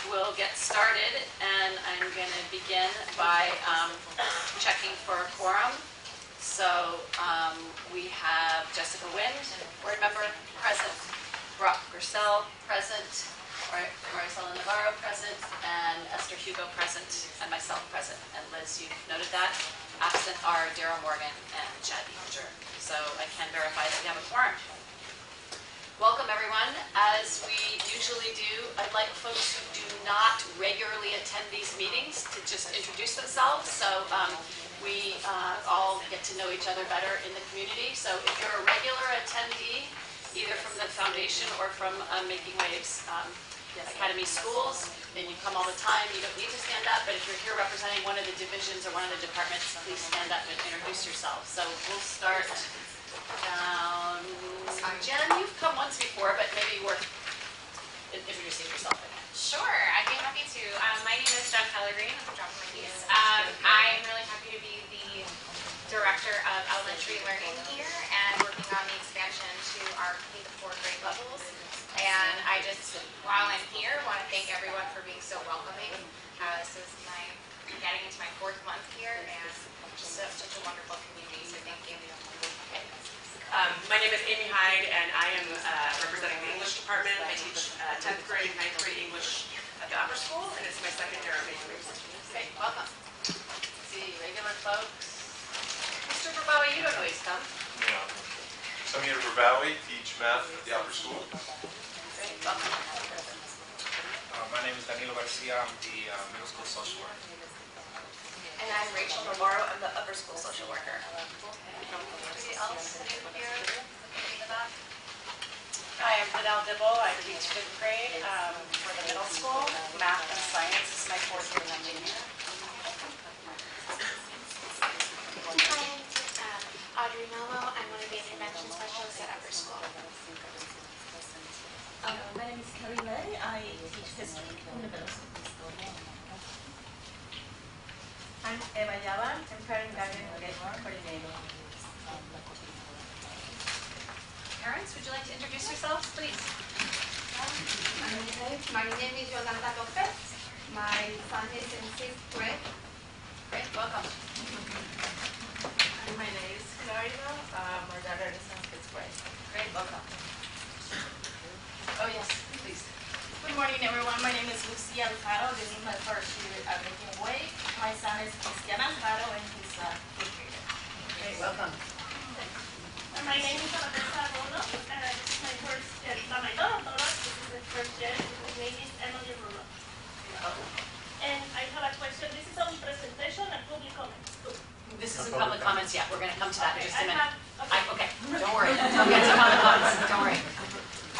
We'll get started, and I'm going to begin by checking for a quorum. So we have Jessica Wind, board member, present, Brock Grissel, present, Maricela Navarro, present, and Esther Hugo, present, and myself, present. And Liz, you've noted that. Absent are Daryl Morgan and Chad Beaver. So I can verify that we have a quorum. Welcome, everyone. As we usually do, I'd like folks who do not regularly attend these meetings to just introduce themselves, so we all get to know each other better in the community. So if you're a regular attendee, either from the foundation or from Making Waves Academy Schools, and you come all the time, you don't need to stand up, but if you're here representing one of the divisions or one of the departments, please stand up and introduce yourself. So we'll start down. Jen, you've come once before, but maybe worth introducing yourself again. Sure, I'd be happy to. My name is Jen Pellegrin. I'm dropping my keys. I'm really happy to be the director of elementary learning here and working on the expansion to our K-4 grade levels. And I just, while I'm here, want to thank everyone for being so welcoming. This is getting into my 4th month here, and just such a wonderful community. So thank you. My name is Amy Hyde, and I am representing the English department. I teach 10th grade, 9th grade English at the upper school, and it's my 2nd year at Making Waves. Great, welcome. Let's see, regular folks. Mr. Verbowie, you don't always come. Yeah. Samir Verbowie, teach math at the upper school. Great, welcome. My name is Danilo Garcia. I'm the middle school social worker. And I'm Rachel Navarro. I'm the upper school social worker. Anybody else sitting here in the back? Hi, I'm Fidel Dibble. I teach 5th grade for the middle school. Math and science. This is my 4th year teaching here. Hi, I'm Audrey Mello. I'm one of the intervention specialists at upper school. My name is Kelly Lay. I teach history in the middle school. I'm Eva Yavan. I'm parent guardian engagement coordinator. Parents, would you like to introduce yourselves, please? My name is Yolanda Lopez. My son is in 6th grade. Great, welcome. My name is Clarida. My daughter is in 5th grade. Great, welcome. Oh, yes, please. Good morning, everyone. My name is Lucia Alfaro. This is my 1st year at Making Waves. My son is Cristian Alfaro, and he's 5th grader. Great, welcome. My name is Alberta Rolo. This is my first year. My daughter, this is the first year. His name is Emily Rolo. And I have a question. This is on presentation and public comments. This is in public comments, yeah. We're going to come to that in just a minute. Okay. Don't worry. We'll get to public comments. Don't worry.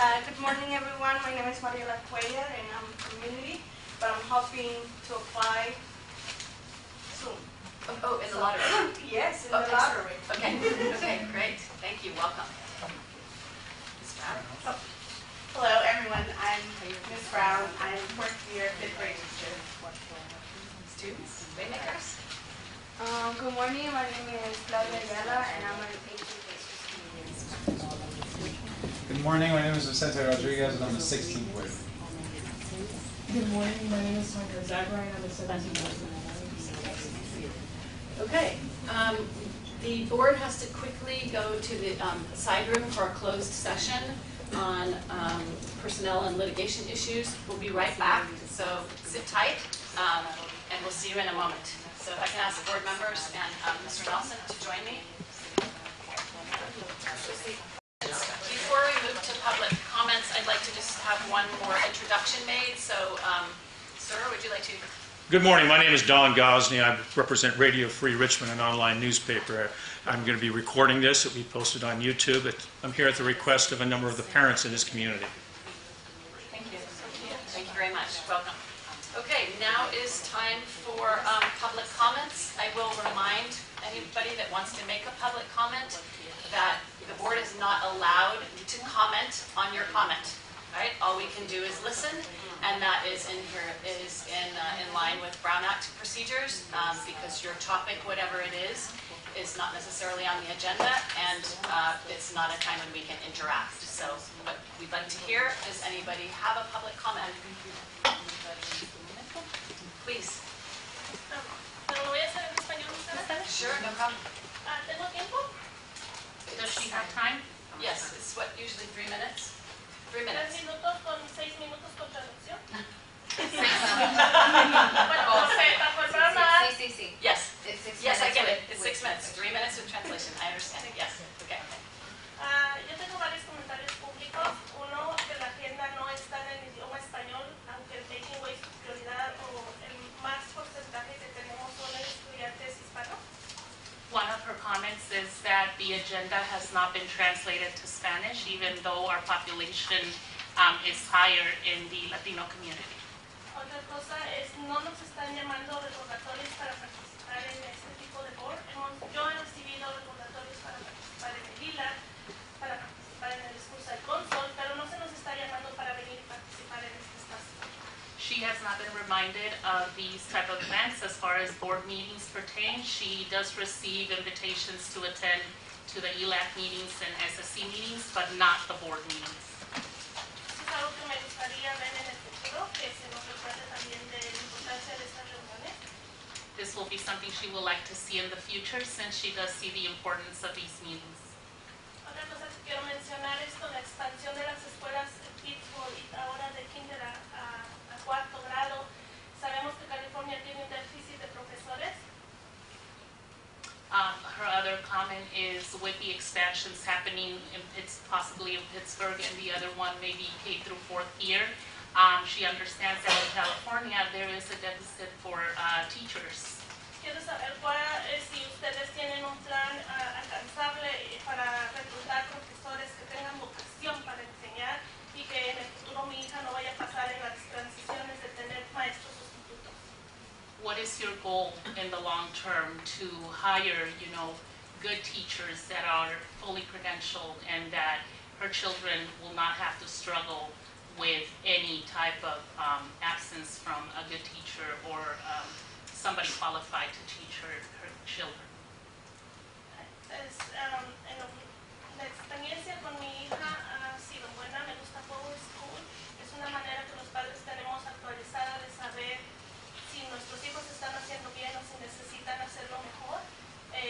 Good morning, everyone. My name is Mariela Cuellar, and I'm community, but I'm hoping to apply soon. Oh, in the lottery? Yes, in the lottery. Okay. Okay, great. Thank you. Welcome. Ms. Brown. Hello, everyone. I'm Ms. Brown. I'm 4th year 5th grade teacher. Students, Waymakers. Good morning. My name is Claudia Ayala, and I'm an 18th grade. Good morning, my name is Vicente Rodriguez, and I'm a 16th grade. Good morning, my name is Sandra Zagrai, and I'm a 17th grade. Okay. The board has to quickly go to the side room for a closed session on personnel and litigation issues. We'll be right back, so sit tight, and we'll see you in a moment. So if I can ask the board members and Mr. Nelson to join me. Before we move to public comments, I'd like to just have one more introduction made. So, sir, would you like to? Good morning. My name is Don Gosney. I represent Radio Free Richmond, an online newspaper. I'm going to be recording this. It will be posted on YouTube. I'm here at the request of a number of the parents in this community. Thank you. Thank you very much. Welcome. Okay, now is time for public comments. I will remind anybody that wants to make a public comment that the board is not allowed to comment on your comment. right? All we can do is listen, and that is in line with Brown Act procedures, because your topic, whatever it is not necessarily on the agenda, and it's not a time when we can interact. So what we'd like to hear is, anybody have a public comment? Please. Pero lo voy a hacer en español, ¿ustedes? Sure, no problem. ¿Tengo tiempo? Does she have time? Yes, it's what, usually 3 minutes? 3 3 minutes. minutos con 6 minutos con traducción. Bajo el Brown Act. Sí. Yes. It's 6 Yes, I minutes get it. with- It's 6 minutes. 3 minutes with translation. I understand it. Yes. Okay. Yo tengo varios comentarios públicos. Uno, que la agenda no está en el idioma español, aunque el Making Way su prioridad o el más porcentaje que tenemos son estudiantes hispanos. One of her comments is that the agenda has not been translated to Spanish, even though our population is higher in the Latino community. Otra cosa es, no nos están llamando recordatorios para participar en este tipo de board. Yo he recibido recordatorios para participar en el ILA, para participar en el discurso del cónsul, pero no se nos está llamando para venir y participar en este espacio. She has not been reminded of these type of events as far as board meetings pertain. She does receive invitations to attend to the ELAC meetings and SSC meetings, but not the board meetings. Eso es algo que me gustaría ver en el futuro, que se nos recuerde también de la importancia de estas reuniones. This will be something she will like to see in the future, since she does see the importance of these meetings. Otra cosa que quiero mencionar es con la expansión de las escuelas en Pittsburgh y ahora de kinder a cuarto grado. Sabemos que California tiene un déficit de profesores. Her other comment is with the expansions happening in possibly in Pittsburgh, and the other one maybe K through 4th year. She understands that in California there is a deficit for teachers. Quiero saber si ustedes tienen un plan alcanzable para reclutar profesores que tengan vocación para enseñar y que en el futuro mi hija no vaya a pasar en las transiciones de tener maestros sustitutos. What is your goal in the long term to hire, good teachers that are fully credentialed, and that her children will not have to struggle with any type of absence from a good teacher or somebody qualified to teach her children? La experiencia con mi hija ha sido buena, me gusta Power School. Es una manera que los padres tenemos actualizada de saber si nuestros hijos están haciendo bien o si necesitan hacerlo mejor.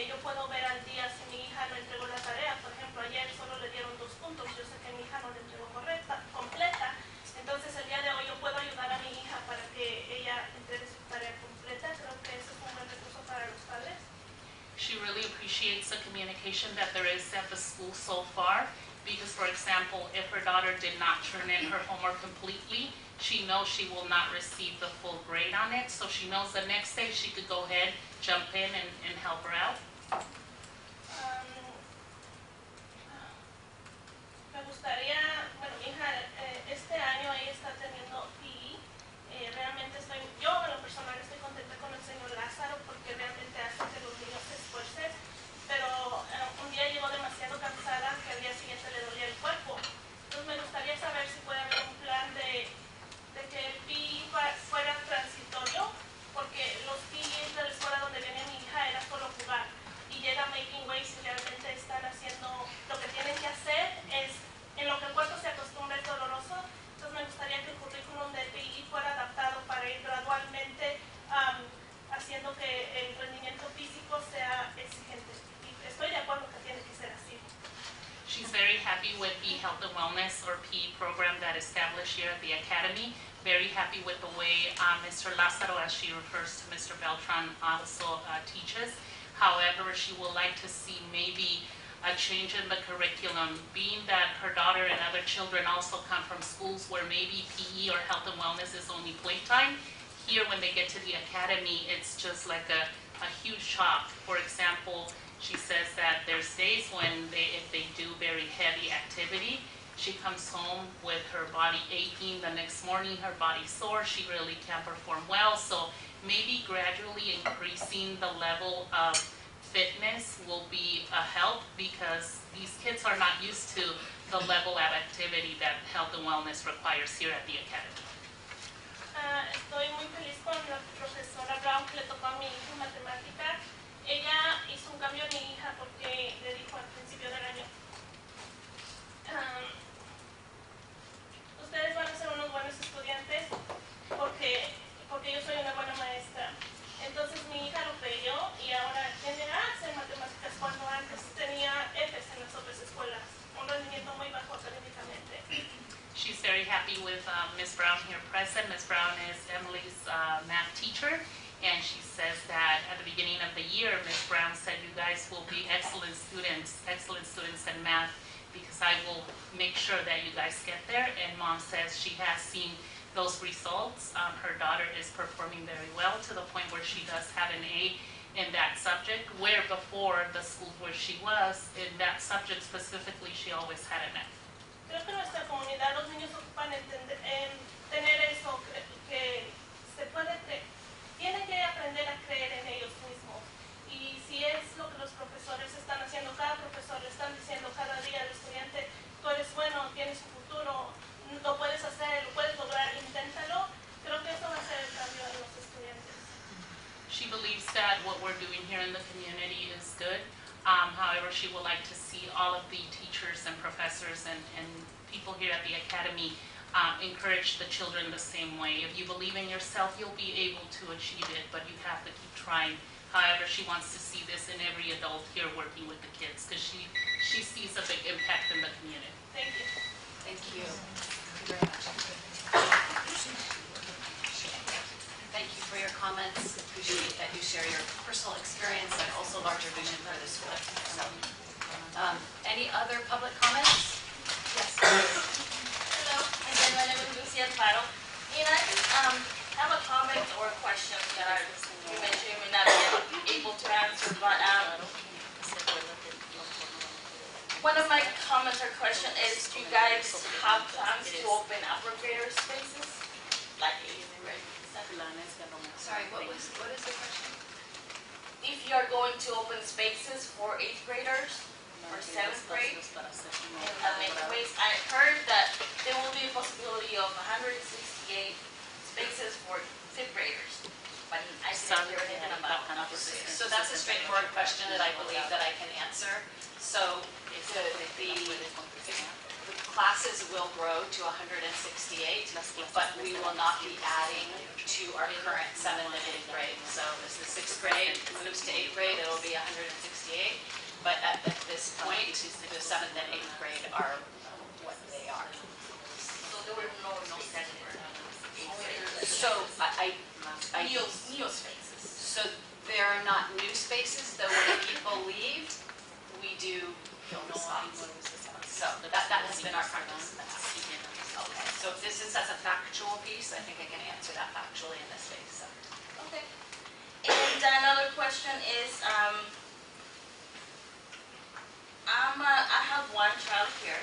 Yo puedo ver al día si mi hija no entregó la tarea. Por ejemplo, ayer solo le dieron 2 puntos. Yo sé que mi hija no la entregó completa. Entonces, el día de hoy yo puedo ayudar a mi hija para que ella entregue su tarea completa. Creo que eso es un buen recurso para los padres. She really appreciates the communication that there is at the school so far, because, for example, if her daughter did not turn in her homework completely, she knows she will not receive the full grade on it, so she knows the next day she could go ahead, jump in, and help her out. Me gustaría, mi hija este año ella está teniendo PE. Realmente yo en lo personal estoy contenta con el señor Lázaro porque realmente hace que los niños se esfuercen, pero un día llegó demasiado cansada que al día siguiente le dolía el cuerpo. Entonces me gustaría saber si puede haber un plan de que el PE fuera transitorio, porque los PE de la escuela donde viene mi hija era solo jugar, y llega Making Ways y realmente están haciendo lo que tienen que hacer, es en lo que el cuerpo se acostumbra es doloroso. Entonces me gustaría que el currículum de PE fuera adaptado para ir gradualmente haciendo que el rendimiento físico sea exigente, y estoy de acuerdo que tiene que ser así. She's very happy with the health and wellness, or PE program, that established here at the academy. Very happy with the way Mr. Lázaro, as she refers to Mr. Beltran, also teaches. However, she would like to see maybe a change in the curriculum, being that her daughter and other children also come from schools where maybe PE or health and wellness is only playtime. Here, when they get to the academy, it's just like a huge shock. For example, she says that there's days when if they do very heavy activity, she comes home with her body aching. The next morning, her body's sore. She really can't perform well. So maybe gradually increasing the level of fitness will be a help, because these kids are not used to the level of activity that health and wellness requires here at the academy. Estoy muy feliz con la profesora Brown que le tocó a mi hija matemática. Ella hizo un cambio a mi hija porque le dijo al principio del año, ustedes van a ser unos buenos estudiantes porque yo soy una buena maestra. Entonces mi hija lo pidió y ahora tiene A's en matemáticas cuando antes tenía F's en las otras escuelas. Un rendimiento muy bajo académicamente. She's very happy with Ms. Brown here present. Ms. Brown is Emily's math teacher, and she says that at the beginning of the year, Ms. Brown said you guys will be excellent students in math, because I will make sure that you guys get there. And Mom says she has seen those results. Her daughter is performing very well to the point where she does have an A in that subject, where before the school where she was, in that subject specifically, she always had an F. Creo que nuestra comunidad, los niños ocupan tener eso, que se puede tienen que aprender a creer en ellos mismos. Y si es lo que los profesores están haciendo, cada profesor le están diciendo cada día al estudiante, tú eres bueno, tienes un futuro, lo puedes hacer, lo puedes lograr, inténtalo. Creo que eso va a ser el cambio en los estudiantes. She believes that what we're doing here in the community is good. However, she would like to see all of the teachers and professors and people here at the academy encourage the children the same way. If you believe in yourself, you'll be able to achieve it, but you have to keep trying. However, she wants to see this in every adult here working with the kids, because she sees a big impact in the community. Thank you. Thank you. Thank you very much. Thank you for your comments. Appreciate that you share your personal experience and also larger vision for the school. So, any other public comments? Yes. Hello, again, my name is Lucy Alfaro, and I just have a comment or a question that you mentioned you may not be able to answer, but one of my comments or question is, do you guys have plans to open upper grader spaces, like 8th grade? Sorry, what is the question? If you are going to open spaces for 8th graders or 7th grade in elementary ways, I heard that there will be a possibility of 168 spaces for 5th graders, but I didn't hear anything about upper graders. So that's a straightforward question that I believe that I can answer. So the classes will grow to 168, but we will not be adding to our current 7th and 8th grade. So as the 6th grade moves to 8th grade, it'll be 168. But at this point, the 7th and 8th grade are what they are. So there were no spaces for 8th graders. So New spaces. So there are not new spaces, though when people leave, we do fill the spots. So that has been our practice in the past. Okay, so if this is as a factual piece, I think I can answer that factually in this space. So. Okay. And another question is, I have one child here,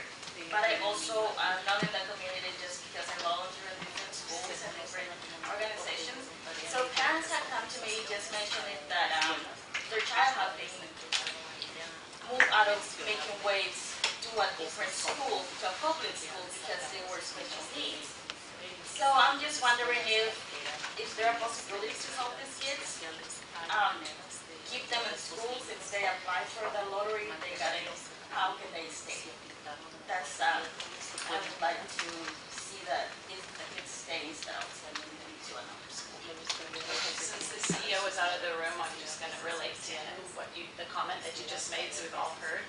but I also know in the community just because I volunteer in different schools and different organizations. So parents have come to me just mentioning that their child has been moved out of making waves to a different school, to a public school, because they were special needs. So I'm just wondering if there are possibilities to help these kids, keep them in school since they apply for the lottery, they got it. How can they stay? That's I would like to see that if the kids stay instead of sending them to another school. Since the CEO is out of the room, I'm just going to relate to the comment that you just made, so we've all heard.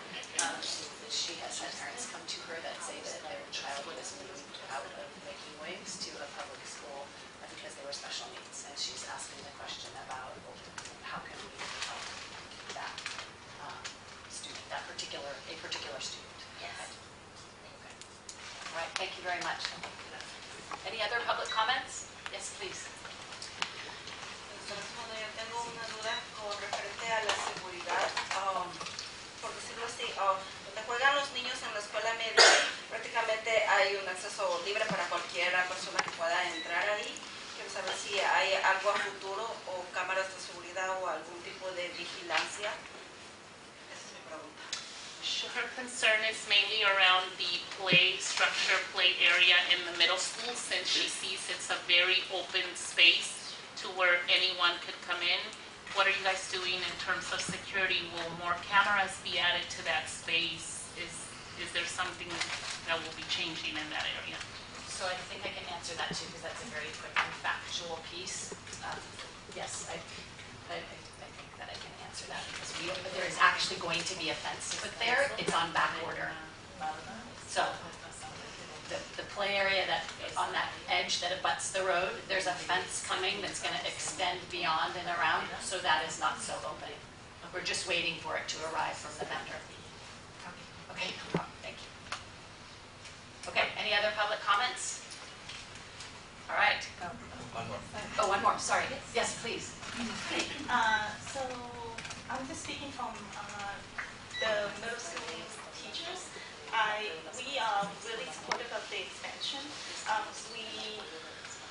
She has had parents come to her that say that their child was moved out of making waves to a public school because they were special needs, and she's asking the question about how can we help that student, a particular student. Yes. Okay. All right. Thank you very much. Any other public comments? Yes, please. Bueno, yo tengo una duda con referente a la seguridad. Por decirlo así, donde juegan los niños en la escuela media, prácticamente hay un acceso libre para cualquier persona que pueda entrar ahí. Quiero saber si hay algo a futuro o cámaras de seguridad o algún tipo de vigilancia. Esa es mi pregunta. Her concern is mainly around the play structure, play area in the middle school, since she sees it's a very open space to where anyone could come in. What are you guys doing in terms of security? Will more cameras be added to that space? Is there something that will be changing in that area? So I think I can answer that too, because that's a very quick and factual piece. Yes, I think that I can answer that, because there is actually going to be a fence put there. It's on back order. So the play area that on that edge that abuts the road, there's a fence coming that's going to extend beyond and around, so that is not so open. We're just waiting for it to arrive from the vendor. Okay, no problem. Thank you. Okay, any other public comments? All right. One more. Oh, one more, sorry. Yes, please. So I'm just speaking from the middle school teachers. We are really supportive of the expansion.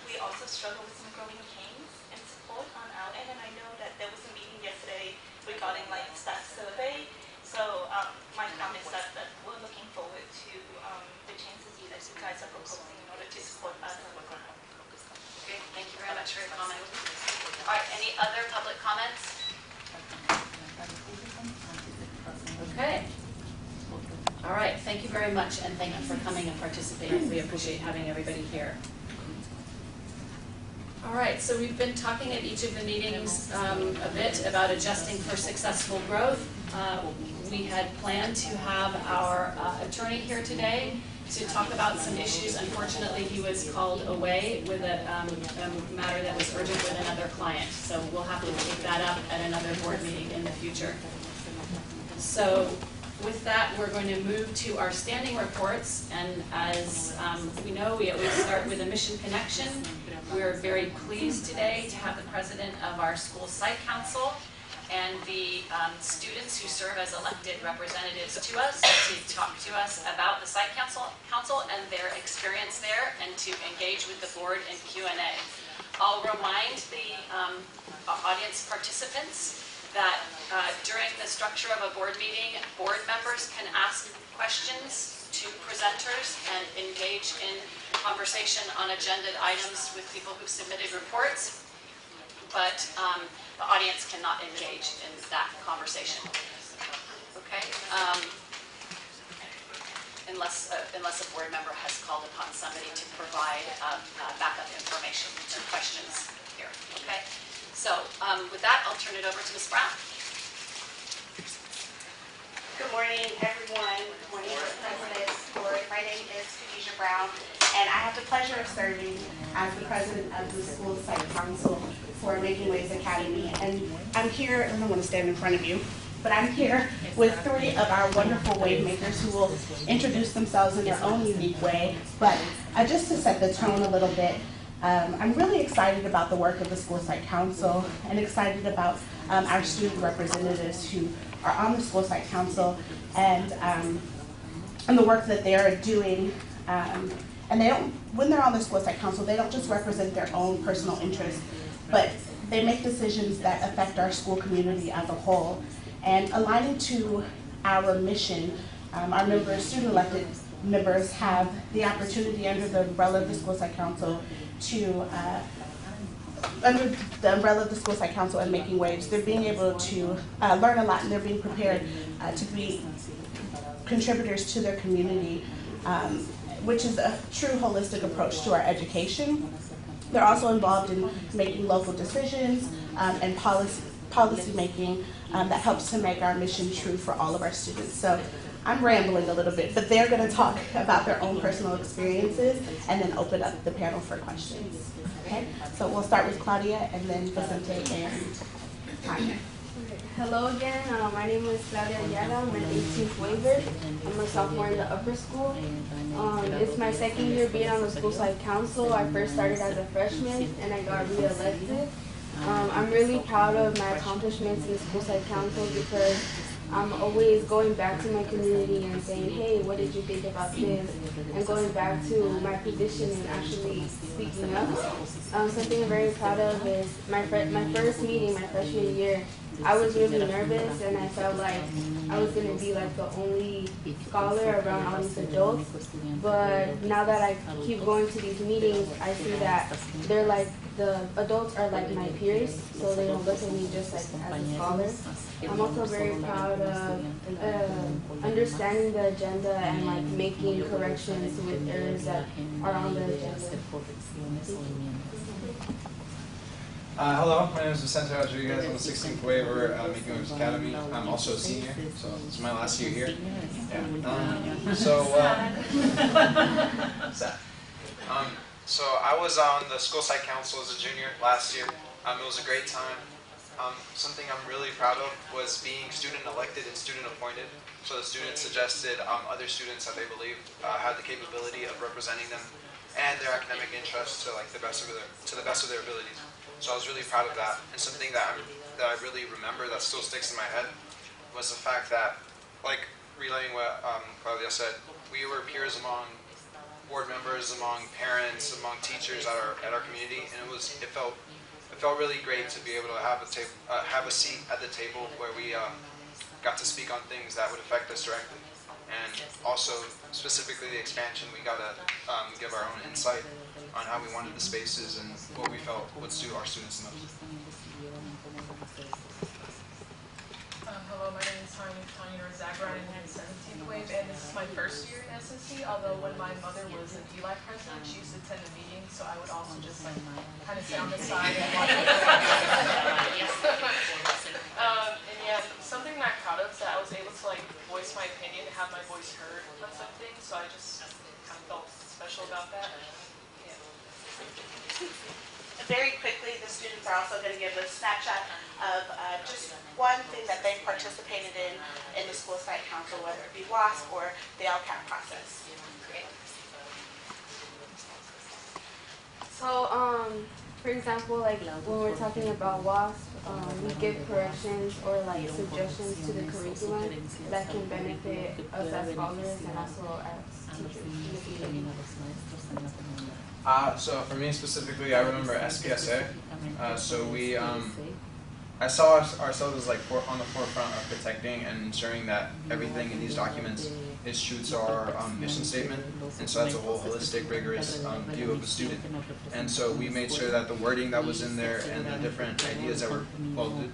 We also struggle with some growing pains and support on our end, and I know that there was a meeting yesterday regarding like staff survey. So my comment is that we're looking forward to the changes that you guys are proposing in order to support us on the ground. Okay, thank you very much for your comment. All right, any other public comments? Okay. All right, thank you very much, and thank you for coming and participating. We appreciate having everybody here. All right, so we've been talking at each of the meetings a bit about adjusting for successful growth. We had planned to have our attorney here today to talk about some issues. Unfortunately, he was called away with a matter that was urgent with another client. So we'll have to take that up at another board meeting in the future. So with that, we're going to move to our standing reports. And as we know, we always start with a mission connection. We're very pleased today to have the president of our school site council and the students who serve as elected representatives to us to talk to us about the site council and their experience there, and to engage with the board in Q&A. I'll remind the audience participants that during the structure of a board meeting, board members can ask questions to presenters and engage in conversation on agenda items with people who've submitted reports, but the audience cannot engage in that conversation. Okay? Unless a board member has called upon somebody to provide backup information to questions here. Okay? So with that, I'll turn it over to Ms. Brown. Good morning, everyone. Good morning, President Board. My name is Khadijah Brown, and I have the pleasure of serving as the president of the School Site Council for Making Waves Academy. And I'm here, I don't want to stand in front of you, but I'm here with 3 of our wonderful wave makers who will introduce themselves in their own unique way. But just to set the tone a little bit, I'm really excited about the work of the School Site Council and excited about our student representatives who are on the School Site Council and the work that they are doing. And they don't, when they're on the School Site Council, they don't just represent their own personal interests, but they make decisions that affect our school community as a whole. And aligning to our mission, our members, student elected members, have the opportunity under the umbrella of the School Site Council to, under the umbrella of the School Site Council and Making Waves, they're being able to learn a lot, and they're being prepared to be contributors to their community, which is a true holistic approach to our education. They're also involved in making local decisions and policy making that helps to make our mission true for all of our students. So I'm rambling a little bit, but they're going to talk about their own personal experiences and then open up the panel for questions. Okay, so we'll start with Claudia and then Vicente and Tanya. Hello again, my name is Claudia Ayala. I'm an 18th waiver. I'm a sophomore in the upper school. It's my second year being on the School Site Council. I first started as a freshman and I got re-elected. I'm really proud of my accomplishments in the School Site Council because I'm always going back to my community and saying, hey, what did you think about this? And going back to my position and actually speaking up. Something I'm very proud of is my first meeting, my freshman year, I was really nervous and I felt like I was gonna be like the only scholar around all these adults. But now that I keep going to these meetings, I see that they're like, the adults are like my peers, so they don't look at me just like as a scholar. I'm also very proud of understanding the agenda and like making corrections with errors that are on the agenda. Hello, my name is Vicente Rodriguez. I'm a 16th waiver at Making Waves Academy. I'm also a senior, so this is my last year here. Yeah. So I was on the school site council as a junior last year. It was a great time. Something I'm really proud of was being student elected and student appointed. So the students suggested other students that they believe had the capability of representing them and their academic interests to like the best of their abilities. So I was really proud of that. And something that I really remember that still sticks in my head was the fact that, like relaying what Claudia said, we were peers among board members, among parents, among teachers at our community, and it felt really great to be able to have a seat at the table where we got to speak on things that would affect us directly. And also, specifically the expansion, we got to give our own insight on how we wanted the spaces and what we felt would suit our students the most. Hello, my name is Tanya Zagran, I'm in 17th Wave, and this is my first year in SNC, although when my mother was an ELAC president, she used to attend the meetings, so I would also just like kind of sit on the side and watch it. And yeah, something that I'm proud of is that I was able to like voice my opinion and have my voice heard on something, so I just kind of felt special about that. Very quickly, the students are also going to give a snapshot of just one thing that they participated in the school site council, whether it be WASP or the LCAP process. Great. So, for example, like when we're talking about WASP, we give corrections or like suggestions to the curriculum that can benefit us as scholars and also as teachers in the future. So for me specifically, I remember SPSA. So we, I saw ourselves as like on the forefront of protecting and ensuring that everything in these documents is true to our mission statement. And so that's a whole holistic, rigorous view of the student. And so we made sure that the wording that was in there and the different ideas that were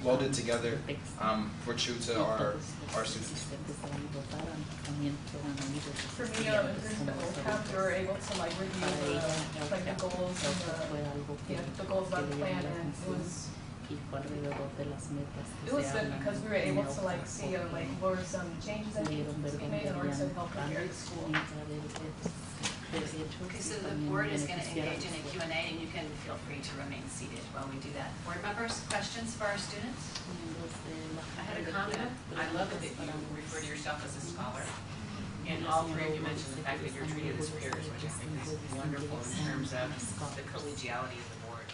welded together were true to our students. For me, during the LCAP, we were able to like review the goals and the goals about the plan, and it was good because we were able to like see like what were some changes that needed to be made in order to help prepare the school. Okay, so the board is going to engage in a Q&A, and you can feel free to remain seated while we do that. Board members, questions for our students? I had a comment. I love it that you refer to yourself as a scholar. And all three of you mentioned the fact that you're treated as peers, which I think is wonderful in terms of the collegiality of the board.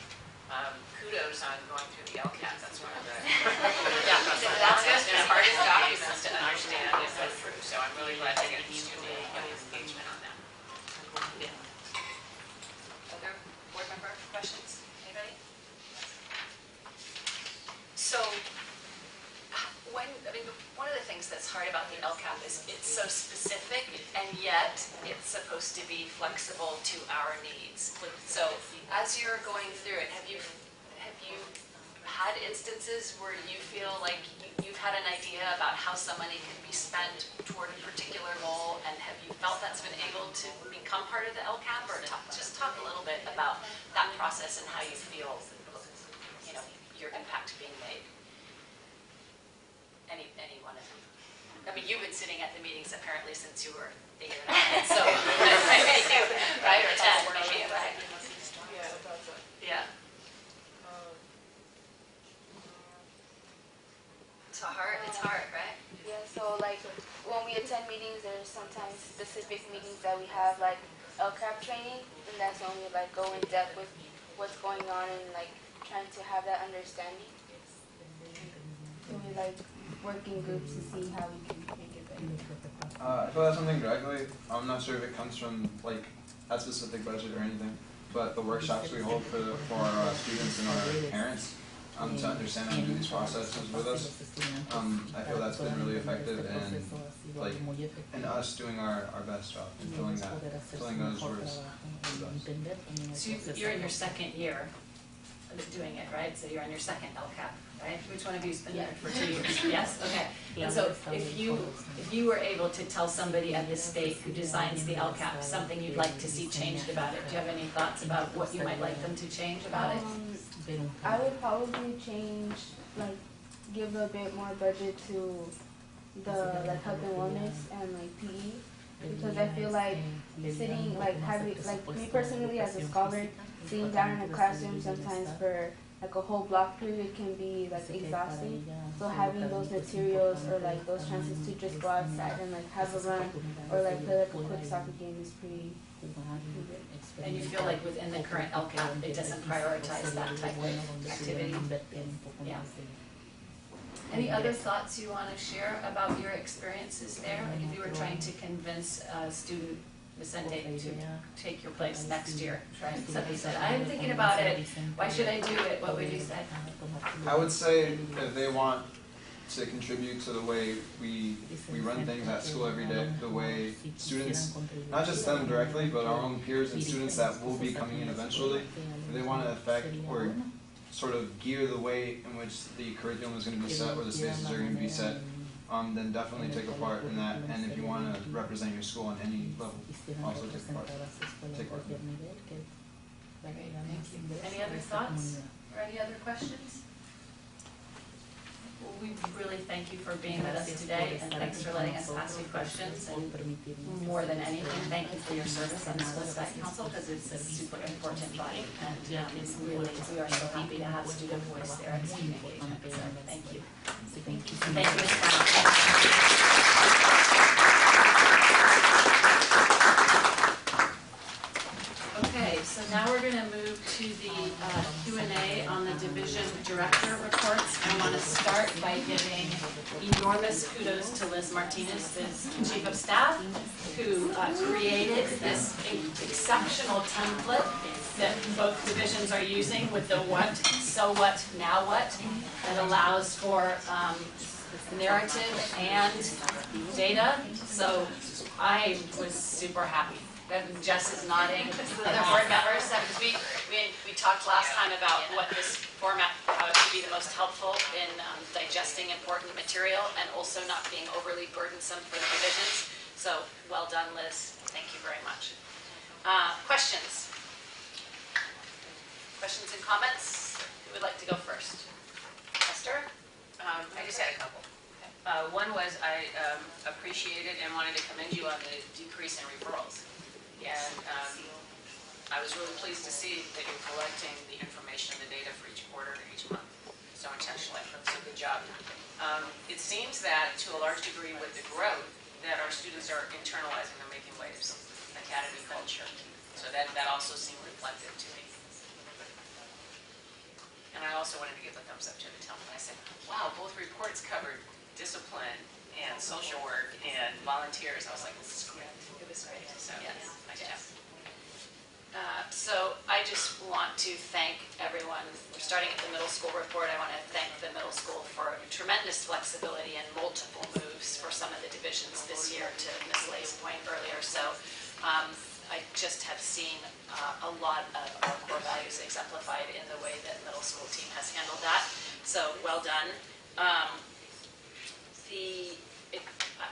Kudos on going through the LCAT. That's one of the longest and hardest documents to understand and go through. So I'm really glad to get student engagement on that. Yeah. Other board member questions? Anybody? So, one of the things that's hard about the LCAP is it's so specific, and yet it's supposed to be flexible to our needs. So, as you're going through it, have you had instances where you feel like you've had an idea about how some money can be spent toward a particular goal, and have you felt that's been able to become part of the LCAP, or just talk a little bit about that process and how you feel, your impact being made? Any one of you? I mean, you've been sitting at the meetings apparently since you were a year and a half, so right, or 10, maybe, right? Yeah. It's hard, right? Yeah, so like when we attend meetings, there's sometimes specific meetings that we have like LCAP training, and that's when we like go in depth with what's going on and like trying to have that understanding. So we like work in groups to see how we can make it better. If I have something directly, I'm not sure if it comes from like a specific budget or anything, but the workshops we hold for our students and our parents, to understand and do these processes with us. I feel that's been really effective and like in us doing our best job and filling those words with us. So you're in your second year of doing it, right? So you're on your second LCAP, right? Which one of you's been there for 2 years? Yes? Okay. And so if you were able to tell somebody at the state who designs the LCAP something you'd like to see changed about it, do you have any thoughts about what you might like them to change about it? I would probably change, like, give a bit more budget to the like health and wellness and like PE, because I feel like sitting, like having, like me personally as a scholar, sitting down in a classroom sometimes for like a whole block period can be like exhausting. So having those materials or like those chances to just go outside and like have a run or like play like a quick soccer game is pretty good. And you feel like within the current LCAP, it doesn't prioritize that type of activity? Yeah. Any other thoughts you want to share about your experiences there? Like if you were trying to convince a student, Vicente, to take your place next year, right? Somebody said, I'm thinking about it, why should I do it? What would you say? I would say if they want to contribute to the way we run things at school every day, the way students, not just them directly, but our own peers and students that will be coming in eventually, if they want to affect or sort of gear the way in which the curriculum is going to be set or the spaces are going to be set, then definitely take a part in that. And if you want to represent your school on any level, also take part. Take part. Great, thank you. Any other thoughts or any other questions? Well, we really thank you for being with us today, and thanks for letting us ask you questions. And more than anything, thank you for your service on the School Site Council, because it's a super important body, and it's really, we are so happy to have student voice there and student engagement. So thank you. Thank you. Thank you, Ms. Brown. Okay, so now we're going to move to the Q&A on the division director reports. I want to start by giving enormous kudos to Liz Martinez, the chief of staff, who created this exceptional template that both divisions are using with the what, so what, now what, that allows for narrative and data. So I was super happy. Jess is nodding. Other board members, because we talked last time about what this format, how it could be the most helpful in digesting important material and also not being overly burdensome for the divisions. So well done, Liz. Thank you very much. Questions? Questions and comments? Who would like to go first? Esther? I just had a couple. One was I appreciated and wanted to commend you on the decrease in referrals. And I was really pleased to see that you're collecting the information and the data for each quarter and each month so intentionally. So good job. It seems that to a large degree with the growth that our students are internalizing their making waves academy culture. So that also seemed reflective to me. And I also wanted to give a thumbs up to the template. I said, wow, both reports covered discipline and social work and volunteers. I was like, this is great. It was great. So, yes, nice job. So I just want to thank everyone. We're starting at the middle school report. I want to thank the middle school for tremendous flexibility and multiple moves for some of the divisions this year, to Ms. Lay's point earlier. So I just have seen a lot of our core values exemplified in the way that middle school team has handled that. So well done.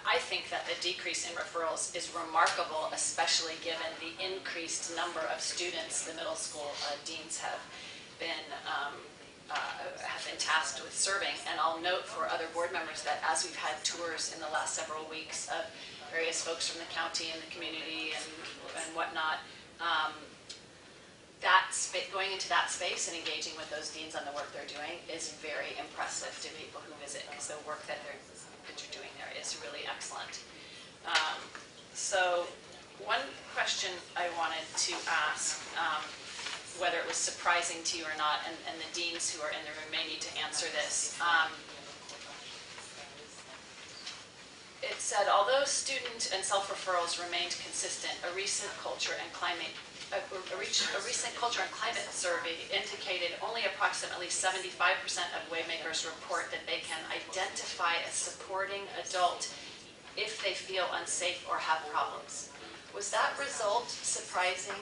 I think that the decrease in referrals is remarkable, especially given the increased number of students the middle school deans have been tasked with serving. And I'll note for other board members that as we've had tours in the last several weeks of various folks from the county and the community and whatnot, going into that space and engaging with those deans on the work they're doing is very impressive to people who visit, because the work that you're doing there is really excellent. So one question I wanted to ask, whether it was surprising to you or not, and the deans who are in the room may need to answer this. It said, although student and self-referrals remained consistent, a recent culture and climate a recent culture and climate survey indicated only approximately 75% of Waymakers report that they can identify a supporting adult if they feel unsafe or have problems. Was that result surprising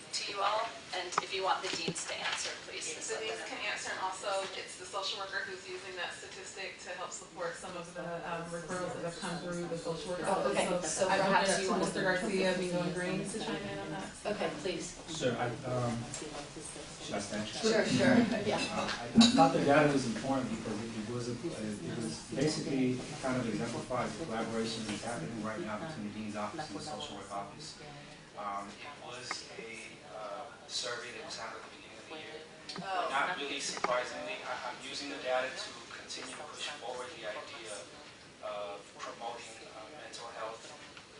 to you all? And if you want the deans to answer, please. The deans can answer, and also it's the social worker who's using that statistic to help support some of the referrals that have come through the social worker office. Okay, so I will perhaps get you to want Mr. Garcia, Mingo, and Green to chime in on that. Okay, please. Sure. Should I stand? Sure. Yeah. I thought the data was important because it was basically kind of exemplifies the collaboration that's happening right now between the dean's office and the social work office. It was a survey that was handled at the beginning of the year. Not really surprisingly, I'm using the data to continue to push forward the idea of promoting mental health,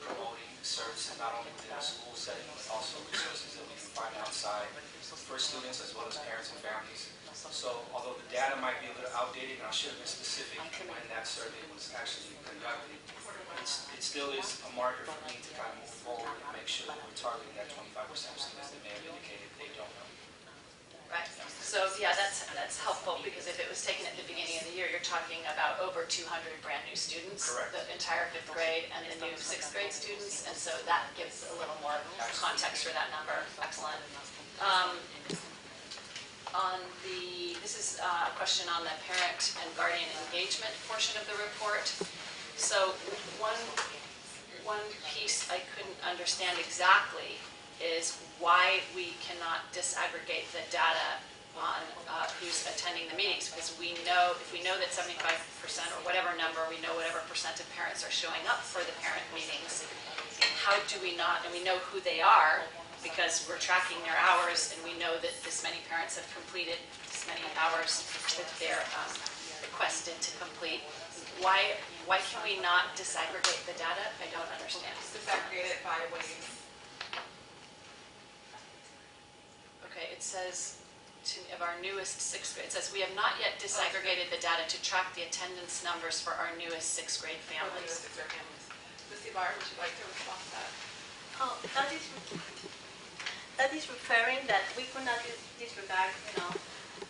promoting services not only within a school setting, but also resources that we can find outside for students as well as parents and families. So although the data might be a little outdated, and I should have been specific when that survey was actually conducted, it still is a marker for me to kind of move forward and make sure that we're targeting that 25% of students that may have indicated they don't know. Right. So yeah, that's helpful, because if it was taken at the beginning of the year, you're talking about over 200 brand new students, Correct. The entire 5th grade and the new 6th grade students, and so that gives a little more context for that number. Excellent. This is a question on the parent and guardian engagement portion of the report. So one piece I couldn't understand exactly is why we cannot disaggregate the data on who's attending the meetings, because we know, if we know that 75% or whatever number, we know whatever percent of parents are showing up for the parent meetings, how do we not, and we know who they are because we're tracking their hours, and we know that this many parents have completed this many hours that they're requested to complete. Why can we not disaggregate the data? I don't understand. Disaggregate it by ways. Okay, it says of our newest 6th grade, it says we have not yet disaggregated the data to track the attendance numbers for our newest 6th grade families. Ms. Ibarra, would you like to respond to that? Oh, that is referring that we could not disregard,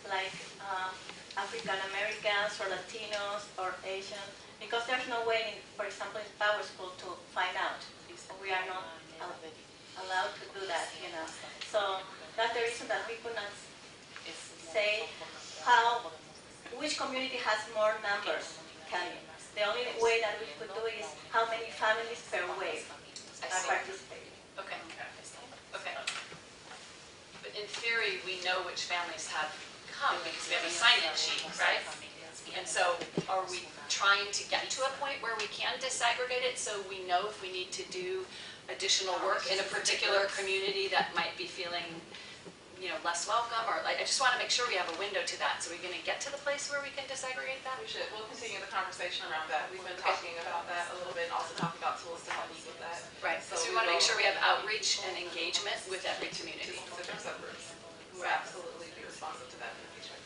like African Americans or Latinos or Asians, because there's no way, for example, in Power School to find out. We are not allowed to do that, So that's the reason that we could not say which community has more numbers. The only way that we could do is how many families per wave are participating. Okay. Okay. But in theory, we know which families have come because we have a sign-in sheet, right? And so are we trying to get to a point where we can disaggregate it so we know if we need to do additional work in a particular community that might be feeling less welcome, or I just want to make sure we have a window to that. So we're going to get to the place where we can disaggregate that? We'll continue the conversation around that. We've been talking about that a little bit, and also talking about tools to help us with that. Right, so we want to make sure we have outreach and engagement with every community. Specific subgroups. We'll absolutely be responsive to that in the future.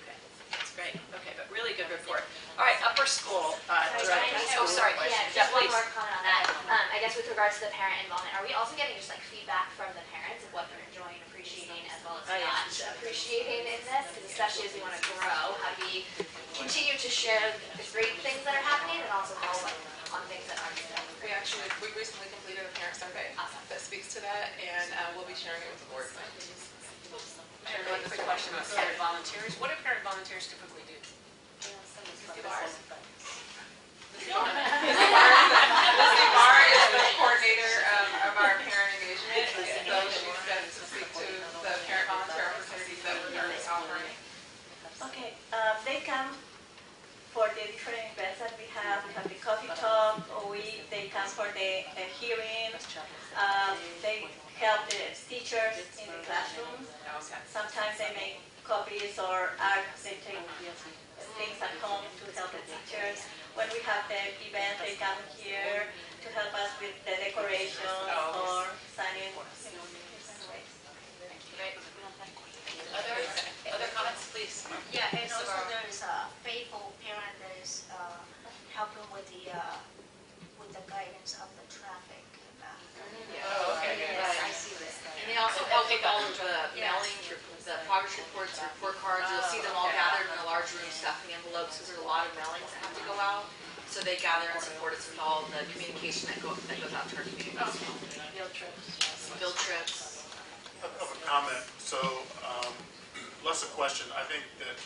Okay, that's great. Okay, but really good report. All right, upper school director. Oh, sorry. Yeah, just one more comment on that. I guess with regards to the parent involvement, are we also getting just like feedback from the parents of what they're enjoying, appreciating, as well as not appreciating in this? Because especially as we want to grow, how do we continue to share the great things that are happening and also help on things that aren't good? We recently completed a parent survey that speaks to that, and we'll be sharing it with the board. I have a quick question about parent volunteers. What do parent volunteers typically do? Ms. Ibarra is the coordinator of our parent engagement, so she's best to speak to the parent volunteer opportunities that we're offering. Okay, they come for the different events that we have. We have the coffee talk, they come for the hearing. They help the teachers in the classrooms. Sometimes they make copies or art. They take things at home to help the teachers. When we have the event, they come here to help us with the decorations or signing. Other comments, please? Yeah, and also there's a faithful parent that is helping with the guidance of the traffic. Oh, okay. Yes, I see reports, report cards. You'll see them all gathered in a large room stuffing envelopes because there's a lot of mailings that have to go out. So they gather and support us with all the communication that goes out to our communities. Field trips. Field trips. Of a comment, so less a question. I think that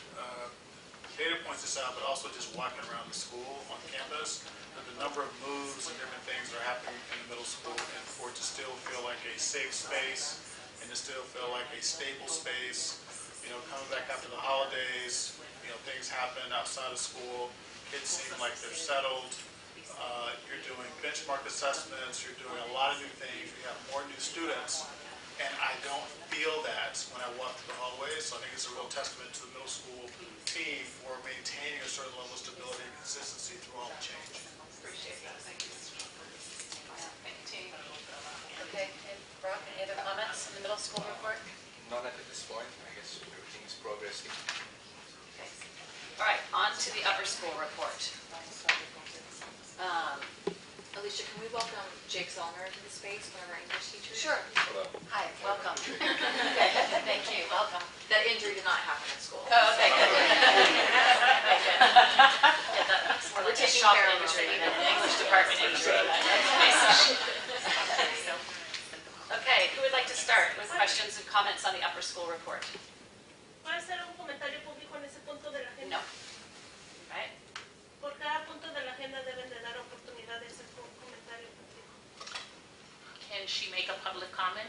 data points this out, but also just walking around the school on campus, and the number of moves and different things that are happening in the middle school, and for it to still feel like a safe space, and to still feel like a stable space. You know, coming back after the holidays, you know, things happen outside of school. Kids seem like they're settled. You're doing benchmark assessments. You're doing a lot of new things. You have more new students. And I don't feel that when I walk through the hallways. So I think it's a real testament to the middle school team for maintaining a certain level of stability and consistency through all the change. Appreciate that. Thank you. Thank you, team. Okay, and Brock, any other comments on the middle school report? None at this point. I guess everything is progressing. Okay. All right, on to the upper school report. Alicia, can we welcome Jake Zollner to the space, one of our English teachers? Sure. Hello. Hi, welcome. Okay, thank you, welcome. That injury did not happen at school. Oh, okay, good. Okay, good. Yeah, that's more We're like a taking shop care of injury her. than an English department injury. Okay, who would like to start with questions and comments on the upper school report? ¿Puede hacer un comentario público en ese punto de la agenda? No. Right? Por cada punto de la agenda deben de dar oportunidad de hacer un comentario público. Can she make a public comment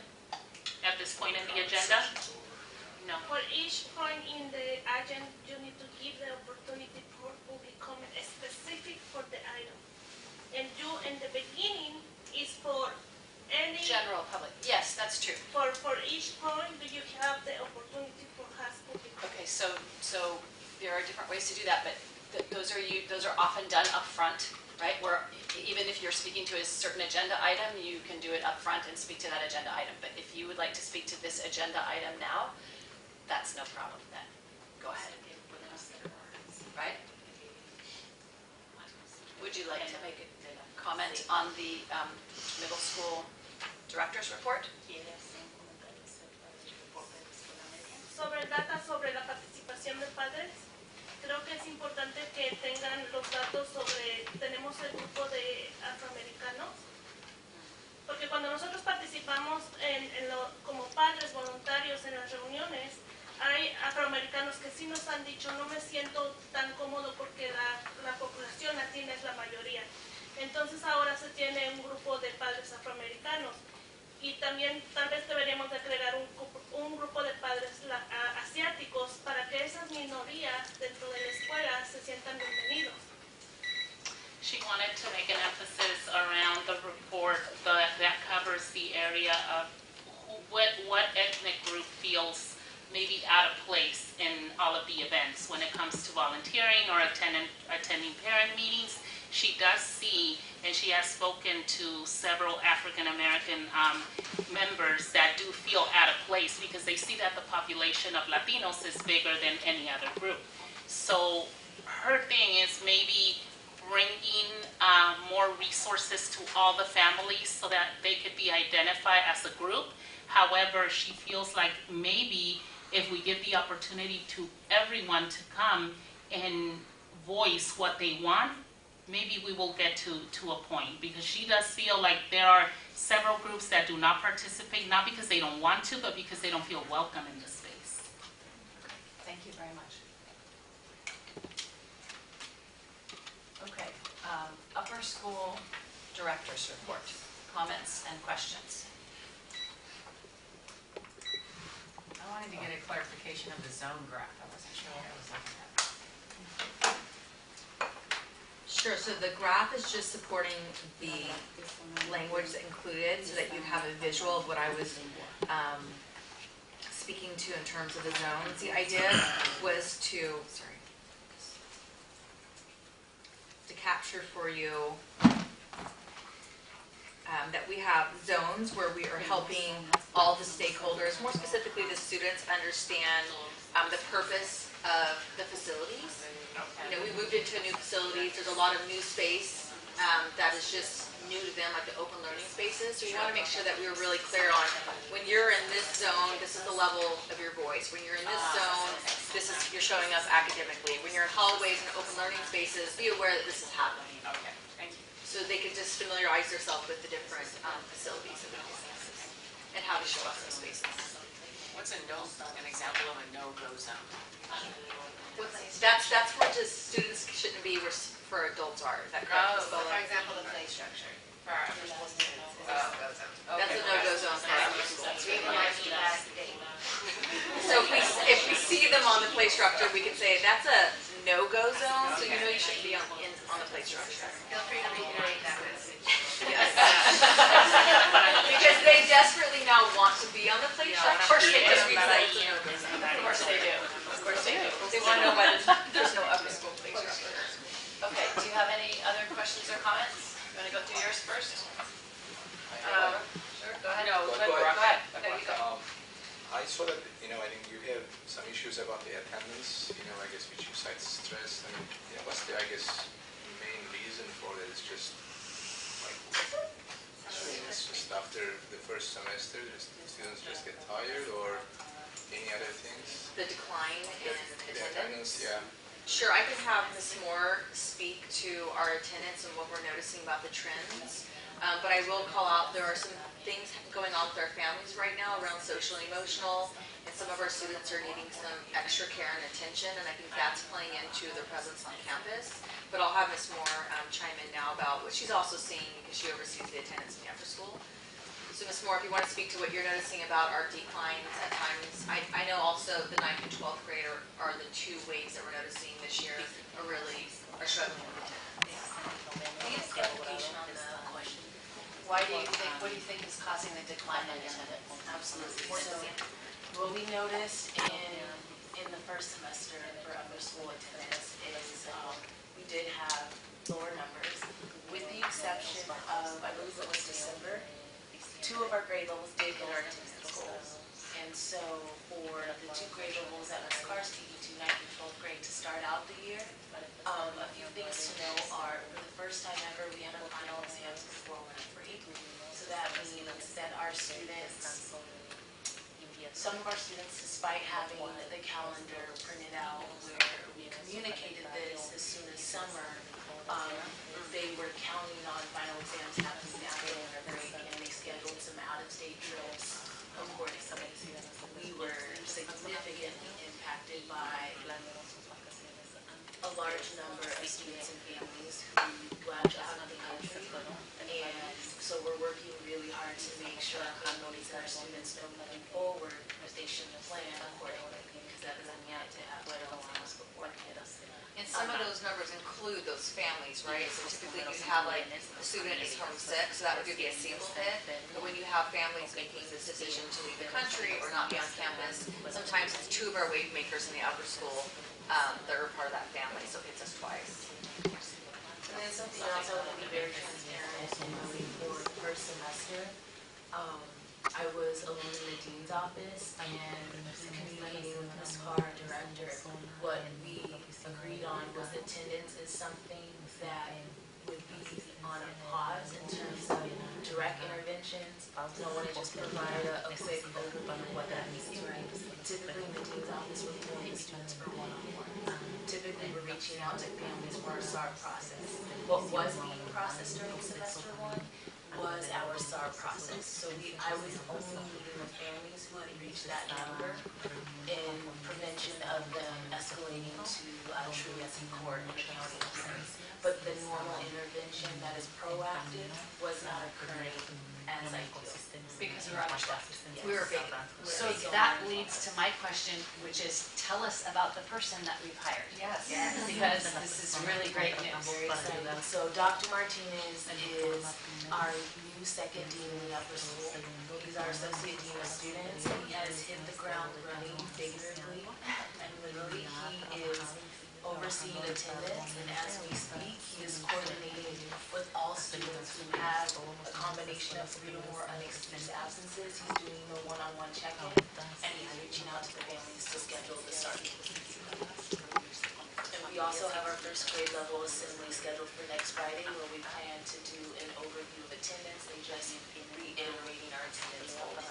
at this point in the agenda? No. For each point in the agenda, you need to give the opportunity for public comment specific for the item. And you, in the beginning, is for any... General public, yes, that's true. For each point, do you have the opportunity for has public comment? Okay, so there are different ways to do that, but those are often done up front, right? Where even if you're speaking to a certain agenda item, you can do it up front and speak to that agenda item. But if you would like to speak to this agenda item now, that's no problem then. Go ahead. Right? Would you like to make a comment on the middle school director's report? Sobre el data sobre la participación de padres, creo que es importante que tengan los datos sobre, tenemos el grupo de afroamericanos, porque cuando nosotros participamos como padres voluntarios en las reuniones, hay afroamericanos que sí nos han dicho, no me siento tan cómodo porque la población latina es la mayoría. Entonces ahora se tiene un grupo de padres afroamericanos. Y también tal vez deberíamos de crear un grupo de padres asiáticos para que esas minorías dentro de la escuela se sientan bienvenidos. She wanted to make an emphasis around the report that covers the area of what ethnic group feels maybe out of place in all of the events when it comes to volunteering or attending parent meetings. She does see, and she has spoken to several African American members that do feel out of place because they see that the population of Latinos is bigger than any other group. So her thing is maybe bringing more resources to all the families so that they could be identified as a group. However, she feels like maybe if we give the opportunity to everyone to come and voice what they want, maybe we will get to a point, because she does feel like there are several groups that do not participate, not because they don't want to, but because they don't feel welcome in the space. Thank you very much. Okay, upper school director's report, comments and questions. I wanted to get a clarification of the zone graph. I wasn't sure what I was looking at. Sure, so the graph is just supporting the language that included so that you have a visual of what I was speaking to in terms of the zones. The idea was to capture for you that we have zones where we are helping all the stakeholders, more specifically the students, understand the purpose of the facilities. You know, we moved into a new facility. There's a lot of new space that is just new to them, like the open learning spaces. So we want to make sure that we were really clear on when you're in this zone, this is the level of your voice. When you're in this zone, this is you're showing up academically. When you're in hallways and open learning spaces, be aware that this is happening. Okay, thank you. So they can just familiarize themselves with the different facilities and businesses and how to show up in those spaces. What's an example of a no-go zone? That's where just students shouldn't be where for adults are. Is that correct? Oh, For example, the play structure for our upper school students is a no-go zone. That's a no-go zone for our upper school. So if we see them on the play structure, we can say that's a no-go zone, so you know you shouldn't be on the play structure. Feel free to reiterate that message. Yes. Because they desperately now want to be on the play structure. Of course they do. Of course they do. Of course they do. They want to know why there's no upper school play structure. Okay, do you have any other questions or comments? You want to go through yours first? Sure, go ahead. No, go ahead. There you go. I saw that, I think you have some issues about the attendance, I guess which you cite stress. What's the, main reason for that? It's just like, it's just after the first semester, students just get tired, or any other things? The decline in attendance? Yeah. Sure, I can have Ms. Moore speak to our attendance and what we're noticing about the trends. But I will call out there are some things going on with our families right now around social and emotional, and some of our students are needing some extra care and attention, and I think that's playing into their presence on campus. But I'll have Ms. Moore chime in now about what she's also seeing because she oversees the attendance in the upper school. So Ms. Moore, if you want to speak to what you're noticing about our declines at times, I know also the 9th and 12th grade are the two waves that we're noticing this year are struggling with attendance. Can you get clarification on the question? What do you think is causing the decline in attendance? Absolutely. So, what we noticed in the first semester for upper school attendance is we did have lower numbers, with the exception of, I believe it was December, 2 of our grade levels did hit our attendance goals. And so for the 2 grade levels that Ms. Carr speaking to, 9th and 12th grade, to start out the year, a few things to know are, for the first time ever, we have our final exams before winter break. So that means that our students, some of our students, despite having the calendar printed out where we communicated this as soon as summer, they were counting on final exams happening after winter break, and they scheduled some out-of-state trips accordingly. We were significantly impacted by a large number of students and families who left out of the country, and so we're working really hard to make sure our families and our students know moving forward that they should plan accordingly, because that doesn't yet to have what else before it hit us. And some of those numbers include those families, right? So typically you have like a student is homesick, so that would be a single hit. But when you have families making this decision to leave the country or not be on campus, sometimes it's 2 of our wave makers in the upper school that are part of that family, so it hits us twice. And then something else I want to be very transparent for the first semester. I was alone in the dean's office and communicating with Ms. Carr, our director. What we agreed on was attendance is something that would be on a pause in terms of direct interventions. I want to just provide a quick overview of what that means to me. Typically in the dean's office, we're pulling students for one-on-one. Typically we're reaching out to families for our SAR process. What was being processed during semester 1 was our SAR process. So I was only meeting with families who had reached that number in prevention of them escalating to truancy court in the county. But the normal intervention that is proactive was not occurring as ideal. Because we were understaffed. Yes. We were vacant. So that leads to my question, which is, tell us about the person that we've hired. Yes. Because this is really great news. Very exciting. So Dr. Martinez is our new second dean in the upper school. He's our associate dean of students. He has hit the ground running figuratively and literally. He is overseeing attendance, and as we speak, he is coordinating with all students who have a combination of 3 or more unexcused absences. He's doing the one-on-one check-in, and he's reaching out to the families to schedule the start. And we also have our first grade level assembly scheduled for next Friday, where we plan to do an overview of attendance and just reiterating our attendance goals. Other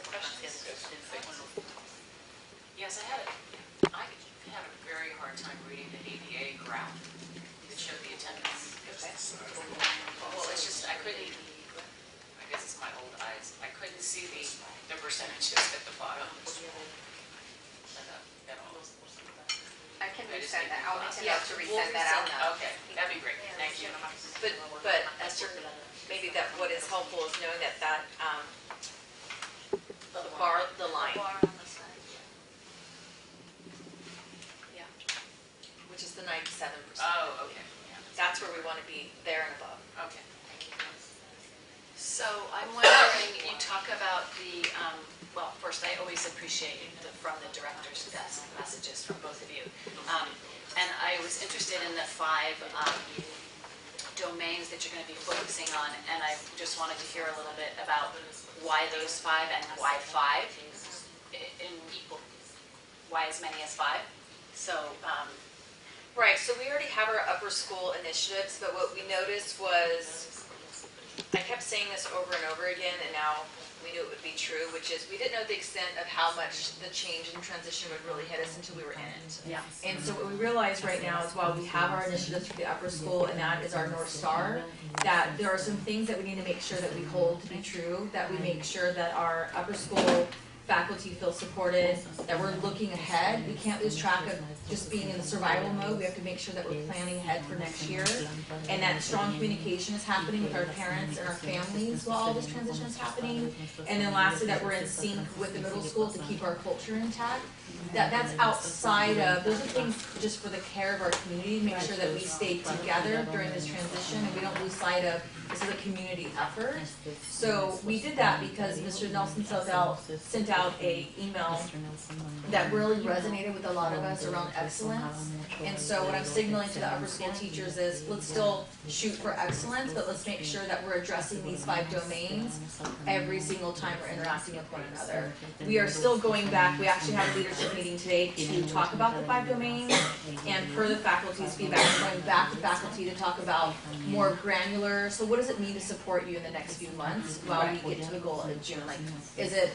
questions? Yes, I had a very hard time reading the ABA graph that showed the attendance. Okay. Well, it's just, I couldn't, I guess it's my old eyes, I couldn't see the percentages at the bottom. At all. I can I just resend need that. I'll make a Yeah, note to we'll resend that out. resend that. Okay, that'd be great, thank you. But Esther, maybe that what is helpful is knowing that the line, yeah, which is the 97%. Oh, okay. That's where we want to be, there and above. Okay, thank you. So I'm wondering, you talk about the, well, first, I always appreciate from the director's desk messages from both of you. And I was interested in the 5 domains that you're going to be focusing on, and I just wanted to hear a little bit about why those 5 and why 5, why as many as 5. So, Right, so we already have our upper school initiatives, but what we noticed was, I kept saying this over and over again, and now we knew it would be true, which is we didn't know the extent of how much the change and transition would really hit us until we were in it. Yeah. And so what we realize right now is while we have our initiatives for the upper school, and that is our North Star, that there are some things that we need to make sure that we hold to be true, that we make sure that our upper school faculty feel supported, that we're looking ahead. We can't lose track of just being in the survival mode. We have to make sure that we're planning ahead for next year, and that strong communication is happening with our parents and our families while all this transition is happening. And then lastly, that we're in sync with the middle school to keep our culture intact. That's outside of, those are things just for the care of our community, make sure that we stay together during this transition and we don't lose sight of this is a community effort. So we did that because Mr. Nelson sent out a email that really resonated with a lot of us around excellence. And so what I'm signaling to the upper school teachers is let's still shoot for excellence, but let's make sure that we're addressing these 5 domains every single time we're interacting with one another. We are still going back, we actually had a leadership meeting today to talk about the 5 domains, and per the faculty's feedback, we're going back to faculty to talk about more granular, so what does it mean to support you in the next few months while we get to the goal in June? Like, is it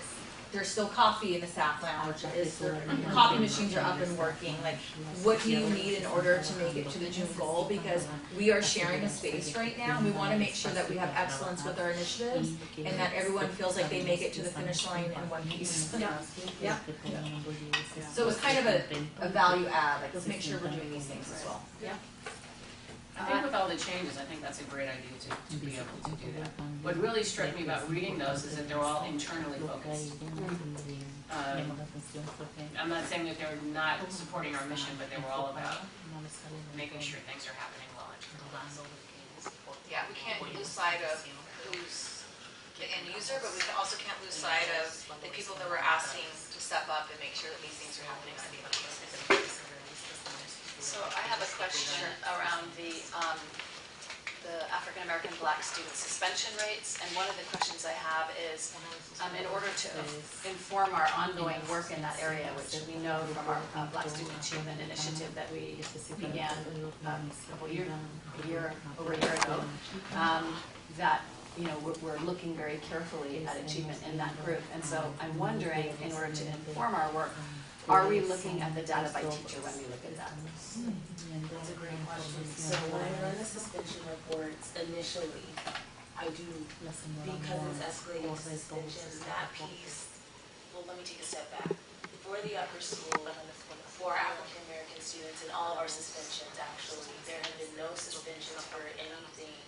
there's still coffee in the staff lounge? Is there, coffee machines are up and working? Like, what do you need in order to make it to the June goal? Because we are sharing a space right now, and we want to make sure that we have excellence with our initiatives, and that everyone feels like they make it to the finish line in one piece. Yeah. Yeah. So it's kind of a value add. Like, let's make sure we're doing these things as well. Yeah. I think with all the changes, I think that's a great idea to be able to do that. What really struck me about reading those is that they're all internally focused. I'm not saying that they're not supporting our mission, but they were all about making sure things are happening well. Yeah, we can't lose sight of who's the end user, but we also can't lose sight of the people that we're asking to step up and make sure that these things are happening on a daily basis. So I have a question around the African American Black student suspension rates, and one of the questions I have is, in order to inform our ongoing work in that area, which we know from our Black Student Achievement Initiative that we began over a year ago, that we're looking very carefully at achievement in that group, and so I'm wondering, in order to inform our work, are we looking at the data by teacher when we look at that? That's a great question. So when I run the suspension reports initially, I do, because it's escalating suspension, that piece, well, let me take a step back. For the upper school, for African American students and all of our suspensions, actually, there have been no suspensions for anything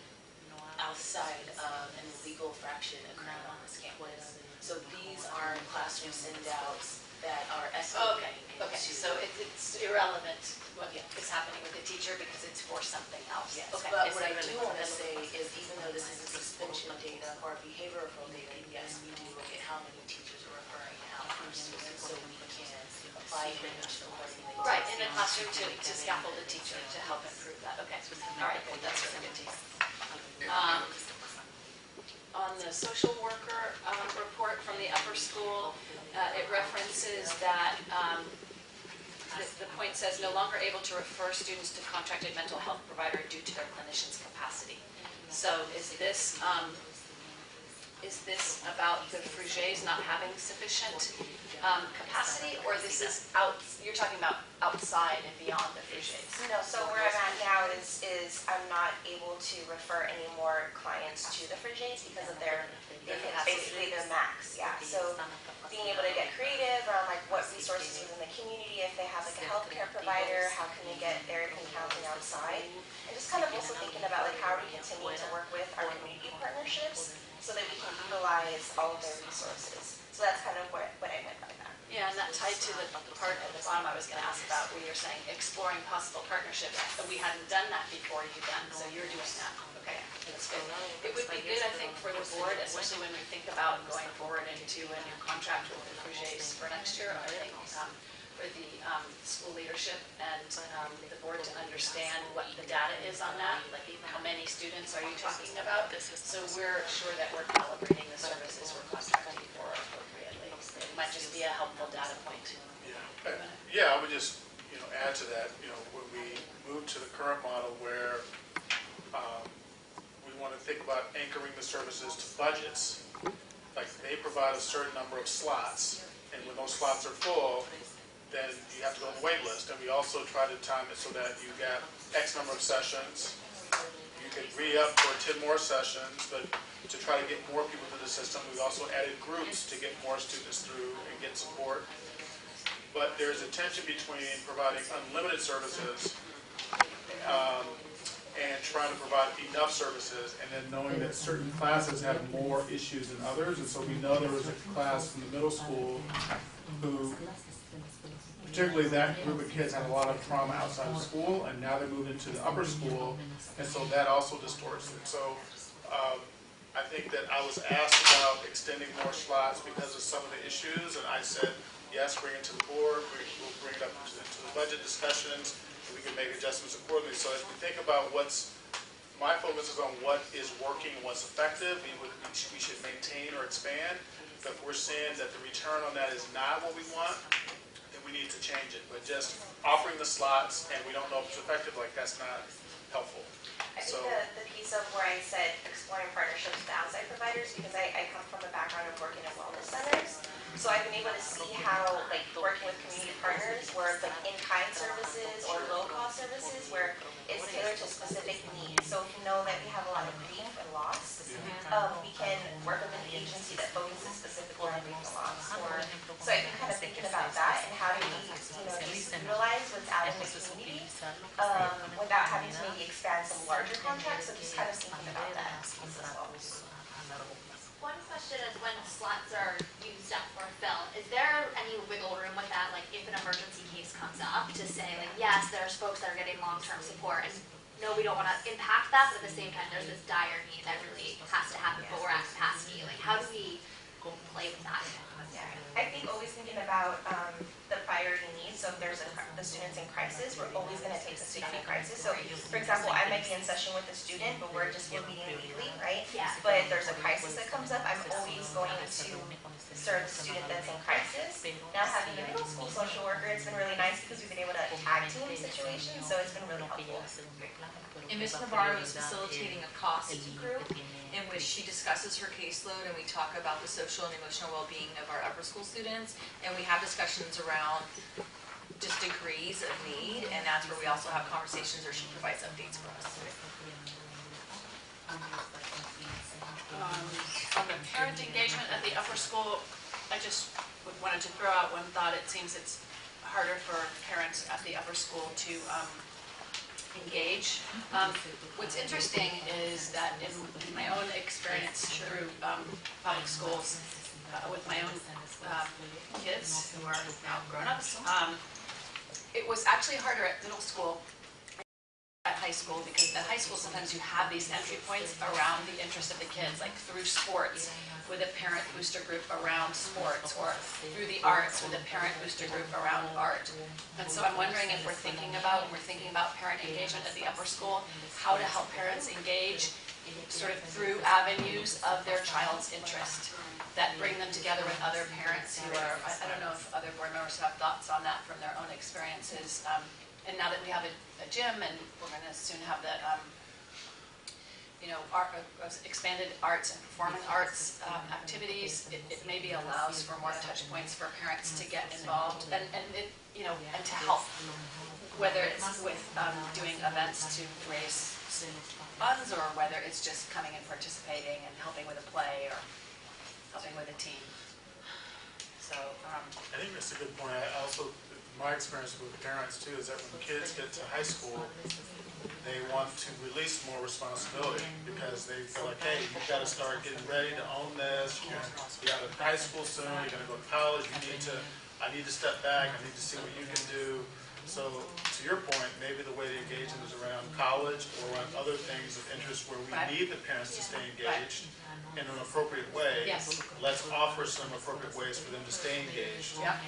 outside of an illegal fraction occurring on this campus. So these are classroom send-outs that are escalating. Okay, so it's irrelevant what is happening with the teacher because it's for something else. Yes, Okay. but what I do want to say is even though this is suspension data or behavioral data, yes, we do look at how many teachers are referring to how many students so we can apply intervention accordingly. Right, in the classroom to scaffold the teacher to help improve that. Okay, all right, good, that's really good to hear. On the social worker report from the upper school, it references that the point says, no longer able to refer students to contracted mental health provider due to their clinician's capacity. So is this about the Frugés not having sufficient capacity, or this is you're talking about outside and beyond the Frugés? No, so where I'm at now is I'm not able to refer any more clients to the Frugés because of their basically their max, yeah. So being able to get creative around like what resources within the community, if they have like a healthcare provider, how can they get therapy and counseling outside, and just kind of also thinking about like how we continue to work with our community partnerships so that we can utilize all of their resources. So that's kind of what I meant by that. Yeah, and that tied to the part at the bottom I was going to ask about, where you're saying exploring possible partnerships. But we hadn't done that before you done, so you're doing that. Okay, that's good. It would be good, I think, for the board, especially when we think about going forward into a new contract with the Frugés for next year, I think, for the school leadership and the board to understand what the data is on that, like how many students are you talking about, so we're sure that we're calibrating the services we're contracting for appropriately. It might just be a helpful data point. Yeah, I would just add to that. When we move to the current model where we want to think about anchoring the services to budgets, like they provide a certain number of slots, and when those slots are full, then you have to go on the wait list. And we also try to time it so that you get X number of sessions. You could re-up for 10 more sessions, but to try to get more people through the system, we've also added groups to get more students through and get support. But there's a tension between providing unlimited services and trying to provide enough services, and then knowing that certain classes have more issues than others. And so we know there was a class in the middle school who, particularly that group of kids, had a lot of trauma outside of school, and now they're moved into the upper school, and so that also distorts it. So I think that I was asked about extending more slots because of some of the issues, and I said, yes, bring it to the board, we'll bring it up into the budget discussions, and we can make adjustments accordingly. So as we think about my focus is on what is working and what's effective, we should maintain or expand. But if we're seeing that the return on that is not what we want, then we need to change it. But just offering the slots and we don't know if it's effective, like that's not helpful. I think the piece of where I said exploring partnerships with outside providers, because I come from a background of working at wellness centers, so I've been able to see how like working with community partners where it's like in-kind services or low-cost services where it's tailored to specific needs. So if you know that we have a lot of grief and loss, we can work with an agency that focuses specifically on grief and loss. So I've been kind of thinking about that and how do we just utilize what's out in the community without having to maybe expand some larger contracts. So just kind of thinking about that piece as well. One question is when slots are used up or filled, is there any wiggle room with that? Like if an emergency case comes up to say like, yes, there's folks that are getting long-term support and no, we don't want to impact that, but at the same time there's this dire need that really has to happen, but we're at capacity. Like how do we play with that? Yeah, I think always thinking about the priority needs. So if there's the students in crisis, we're always going to take the student in crisis. So for example, I might be in session with a student, but we're meeting weekly, right? Yeah. But if there's a crisis that comes up, I'm always going to serve the student that's in crisis. Now having a middle school social worker, it's been really nice because we've been able to tag team situations, so it's been really helpful. And Ms. Navarro is facilitating a cost group in which she discusses her caseload and we talk about the social and emotional well-being of our upper school students, and we have discussions around just degrees of need, and that's where we also have conversations where she provides updates for us. On the parent engagement at the upper school, I just wanted to throw out one thought. It seems it's harder for parents at the upper school to engage. What's interesting is that in my own experience through public schools, with my own kids who are now grown-ups, it was actually harder at middle school at high school, because at high school sometimes you have these entry points around the interest of the kids, like through sports with a parent booster group around sports, or through the arts with a parent booster group around art. And so I'm wondering if we're thinking about parent engagement at the upper school, how to help parents engage sort of through avenues of their child's interest that bring them together with other parents who are, I don't know if other board members have thoughts on that from their own experiences. And now that we have a gym and we're going to soon have the expanded arts and performing arts activities, it maybe allows for more touch points for parents to get involved and to help, whether it's with doing events to raise funds or whether it's just coming and participating and helping with a play or helping with a team. So I think that's a good point. I also, my experience with parents too is that when kids get to high school, they want to release more responsibility because they feel like, hey, you've got to start getting ready to own this. You're going to be out of high school soon. You're going to go to college. I need to step back. I need to see what you can do. So to your point, maybe the way to engage them is around college or around other things of interest where we need the parents to stay engaged in an appropriate way. Yes. Let's offer some appropriate ways for them to stay engaged. Yeah.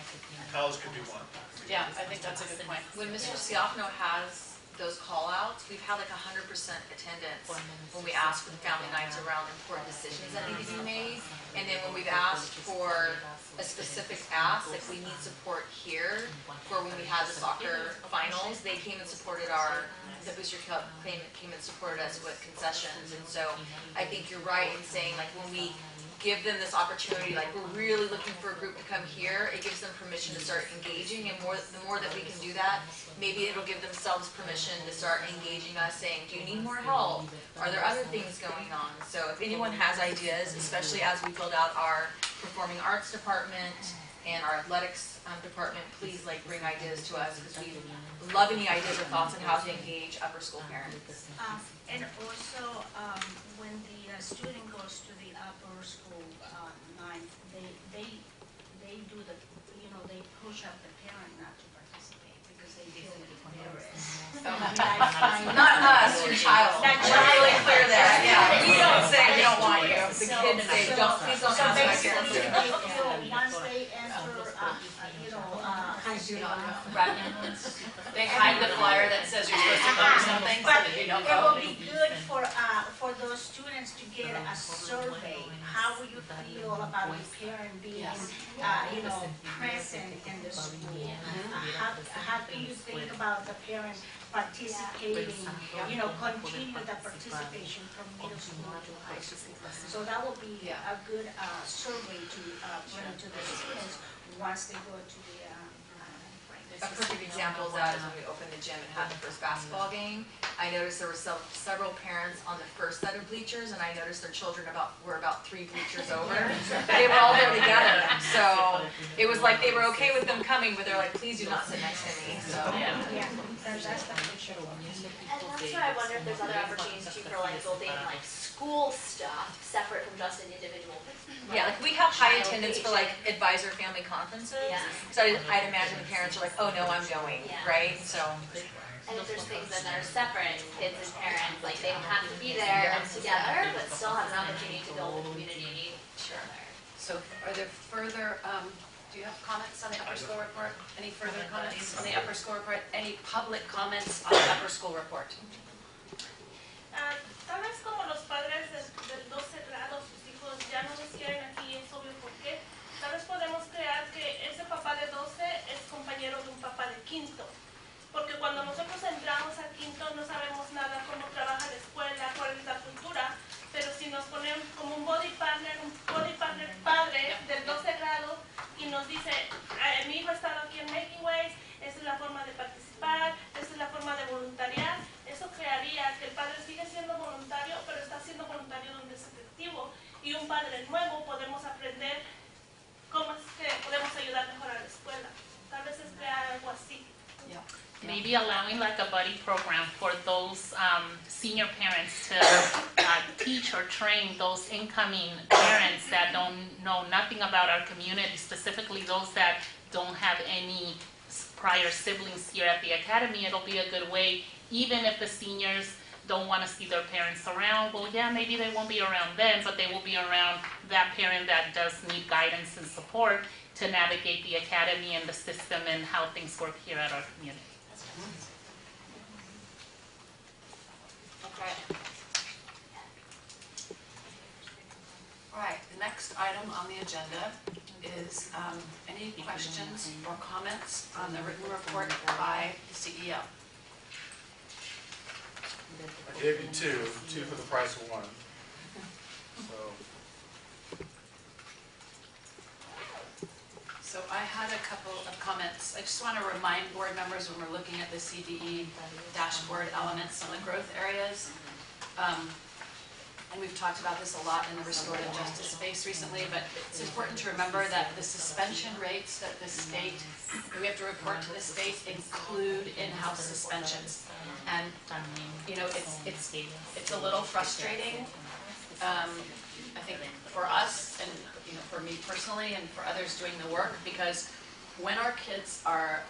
College could be one. Yeah, I think that's a good point. When Mr. Siafno has those call-outs, we've had like 100% attendance when we ask for the family nights around important decisions that need to be made. And then when we've asked for a specific ask, like we need support here for when we had the soccer finals, they came and supported the Booster Club came and supported us with concessions. And so I think you're right in saying like when we give them this opportunity, like we're really looking for a group to come here, it gives them permission to start engaging, and the more that we can do that, maybe it'll give themselves permission to start engaging us, saying, do you need more help? Are there other things going on? So if anyone has ideas, especially as we build out our performing arts department and our athletics department, please bring ideas to us, because we love any ideas or thoughts on how to engage upper school parents. And also, when the student goes to the upper school ninth, they do they push up the parent not to participate because they feel embarrassed. Not us, your child. We're really clear there. Yeah, we don't say we don't want you. The kids say, please don't ask my parents. Once they enter, high school. They hide the flyer that says you're supposed to go to something so that you don't It go. will be good for those students to get a survey. How will you feel about the parent being, present in the school? How do you think about the parent participating, continue the participation from middle school to high school? So that will be a good survey to bring to the students once they go to the A perfect example of that is when we opened the gym and had the first basketball game. I noticed there were several parents on the first set of bleachers, and I noticed their children were about 3 bleachers over. They were all there together. So it was like they were okay with them coming, but they're like, please do not sit next to me. So that's the picture. And that's why I wonder if there's other opportunities too for building school stuff separate from just an individual. yeah, we have high attendance for advisor family conferences. Yeah. So I'd imagine the parents are like, oh no, I'm going, right? So. And if there's things that are separate, kids and parents, they don't have to be there together, but still have an opportunity to build a community. Sure. So are there further, do you have comments on the upper school report? Any further comments on the upper school report? Any public comments on the upper school report? Tal vez como los padres del 12 grado, sus hijos ya no los quieren aquí, es obvio por qué. Tal vez podemos crear que ese papá de 12 es compañero de un papá de quinto. Porque cuando nosotros entramos a quinto no sabemos nada cómo trabaja la escuela, cuál es la cultura, pero si nos ponemos como un body partner padre del 12 grado y nos dice, mi hijo ha estado aquí en Making Ways, esa es la forma de participar, esa es la forma de voluntariar, eso crearía que el padre sigue siendo voluntario, pero está siendo voluntario donde es efectivo, y un padre nuevo podemos aprender cómo es que podemos ayudar mejor a la escuela. Tal vez es crear algo así. Yeah. Maybe allowing a buddy program for those senior parents to teach or train those incoming parents that don't know nothing about our community, specifically those that don't have any prior siblings here at the academy. It'll be a good way, even if the seniors don't want to see their parents around. Well, yeah, maybe they won't be around then, but they will be around that parent that does need guidance and support to navigate the academy and the system and how things work here at our community. Okay. All right, the next item on the agenda is any questions or comments on the written report by the CEO? I gave you two for the price of one. So I had a couple of comments. I just want to remind board members when we're looking at the CDE dashboard elements on the growth areas. And we've talked about this a lot in the restorative justice space recently, but it's important to remember that the suspension rates that the state, that we have to report to the state, include in-house suspensions. And, you know, it's a little frustrating, I think, for us and, you know, for me personally and for others doing the work, because when our kids are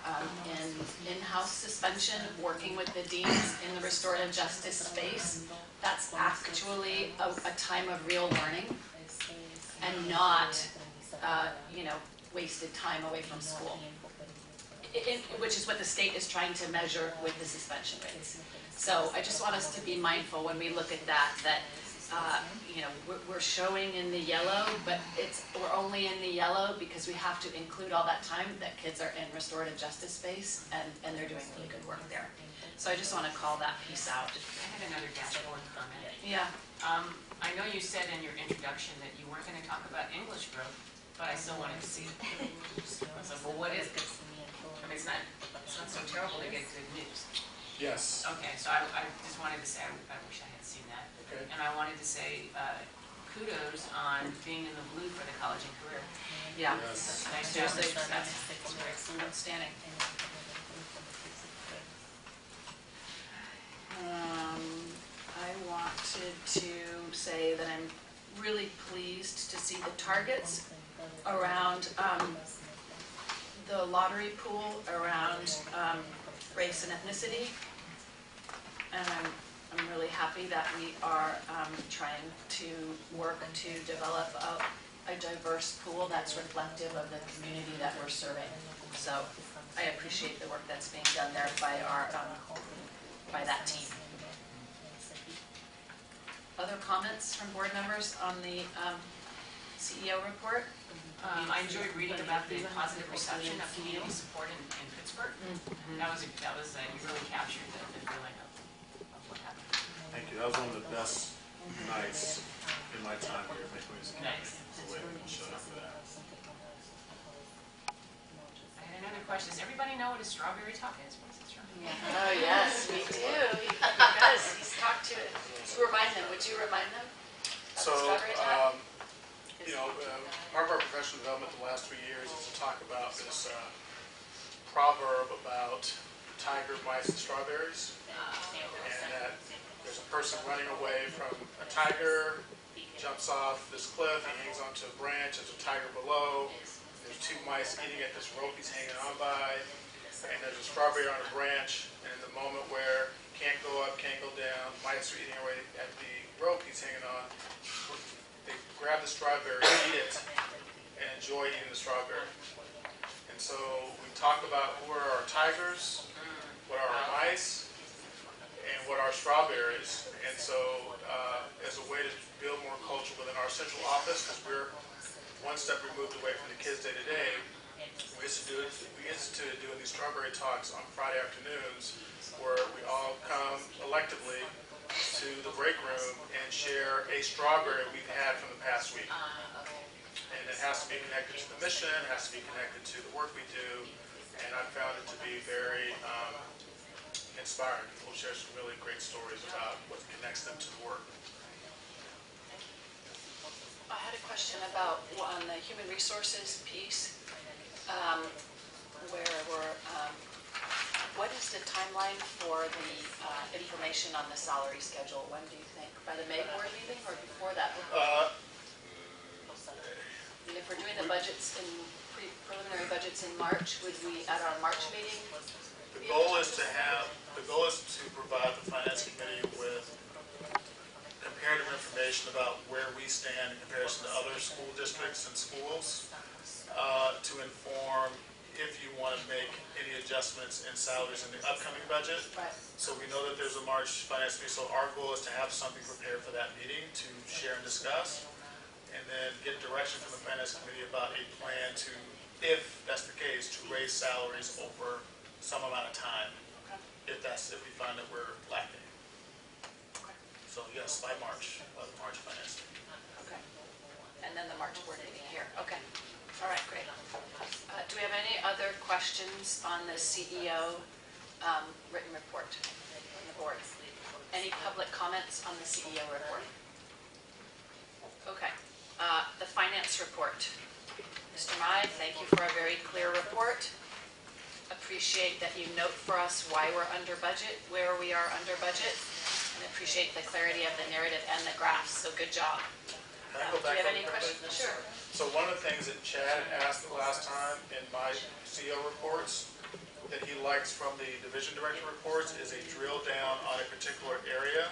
in-house suspension, working with the deans in the restorative justice space, that's actually a time of real learning and not, you know, wasted time away from school, which is what the state is trying to measure with the suspension rates. So I just want us to be mindful when we look at that, you know, we're showing in the yellow, but we're only in the yellow because we have to include all that time that kids are in restorative justice space, and they're doing really good work there. So I just want to call that piece out. I had another dashboard comment. Yeah. I know you said in your introduction that you weren't going to talk about English growth, but I still wanted to see it. I was like, well, what is it? I mean, it's not so terrible to get good news. Yes. Okay, so I just wanted to say I wish I had seen that. Okay. And I wanted to say kudos on being in the blue for the college and career. Yeah. Yes. Seriously, That's outstanding. I wanted to say that I'm really pleased to see the targets around the lottery pool around race and ethnicity, and I'm really happy that we are trying to work to develop a diverse pool that's reflective of the community that we're serving. So I appreciate the work that's being done there by our by that team. Other comments from board members on the CEO report? I enjoyed reading about the positive reception of community support in Pittsburgh. That was you really captured the feeling of what happened. Thank you. That was one of the best nights in my time here at Midway's Academy. The way people showed up for that. I had another question. Does everybody know what a strawberry talk is? What is a strawberry talk? Oh, yes, we do. He does. He's talked to it. Remind them. Would you remind them? So, you know, part of our professional development the last 3 years is to talk about this proverb about tiger, mice, and strawberries. And that there's a person running away from a tiger, jumps off this cliff, he hangs onto a branch, there's a tiger below, there's two mice eating at this rope he's hanging on by, and there's a strawberry on a branch, and in the moment where he can't go up, can't go down, mice are eating away at the rope he's hanging on, they grab the strawberry, eat it, and enjoy eating the strawberry. And so we talk about who are our tigers, what are our mice, and what are strawberries. And so as a way to build more culture within our central office, because we're one step removed away from the kids day to day, we instituted doing these strawberry talks on Friday afternoons where we all come electively to the break room and share a strawberry we've had from the past week. And it has to be connected to the mission, it has to be connected to the work we do, and I found it to be very inspiring. People share some really great stories about what connects them to the work. I had a question about on the human resources piece, where we're, what is the timeline for the information on the salary schedule? When do you think? By the May board meeting or before that? And if we're doing the budgets in preliminary budgets in March, would we at our March meeting? The goal is to provide the finance committee with comparative information about where we stand in comparison to other school districts and schools to inform if you want to make any adjustments in salaries in the upcoming budget. Right. So we know that there's a March finance meeting, so our goal is to have something prepared for that meeting to share and discuss. and then get direction from the Finance Committee about a plan to, if that's the case, to raise salaries over some amount of time, if we find that we're lacking. So yes, by March, March Finance Committee. Okay. And then the March board meeting here. Okay. All right, great. Do we have any other questions on the CEO written report from the board? Any public comments on the CEO report? Okay. The finance report. Mr. Mai, thank you for a very clear report. Appreciate that you note for us why we're under budget, where we are under budget, and appreciate the clarity of the narrative and the graphs. So good job. Can I go Do back you have on any that? questions? Sure. So one of the things that Chad asked the last time in my CEO reports that he likes from the division director reports is a drill down on a particular area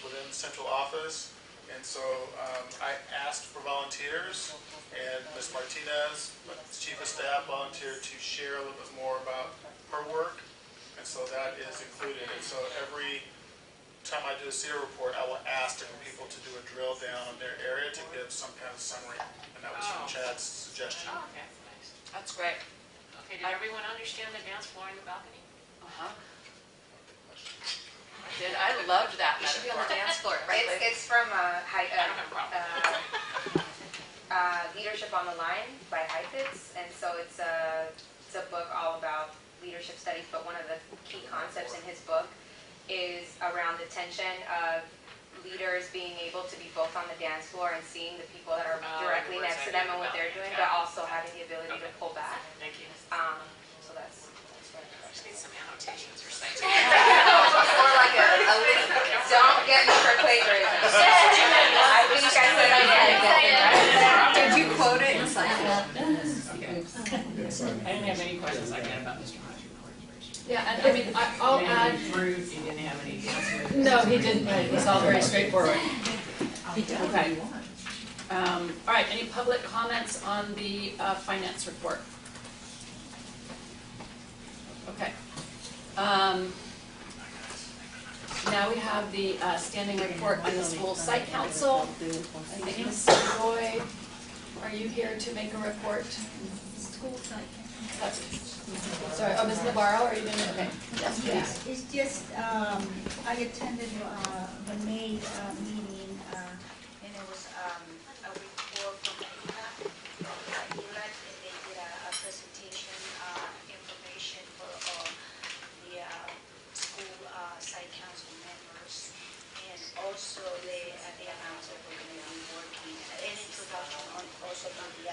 within the central office. And so I asked for volunteers, and Ms. Martinez, Chief of Staff, volunteered to share a little bit more about her work. And so that is included. And so every time I do a CEO report, I will ask different people to do a drill down on their area to give some kind of summary. And that was from Chad's suggestion. Oh, okay, nice. That's great. Okay, did everyone understand the dance floor and the balcony? Uh-huh. I loved that. You should be on the dance floor, right? It's from I don't have a problem. Leadership on the Line by Heifetz, and so it's a book all about leadership studies, but one of the key concepts in his book is around the tension of leaders being able to be both on the dance floor and seeing the people that are directly next to them and what they're doing, but also having the ability to pull back. Thank you. So that's what I just need some annotations or something. more like a list. Don't get me for plagiarism. I think I said I Did you quote it? I didn't have any questions like that about Mr. Mai's report. Yeah, and I mean, I'll add. Ruth, you didn't have any dance moves. No, he didn't. It's all very straightforward. Okay. All right, any public comments on the finance report? Okay. Now we have the standing report on the school site council. I think Mr. Joy, are you here to make a report? School site council. Sorry, oh, Ms. Navarro, are you doing it? Okay. Yes, please. It's just, I attended the May meeting, and it was a report from the ELAC. They did a presentation, information for the school site council members, and also they announced that we're going to be working, an introduction on also on the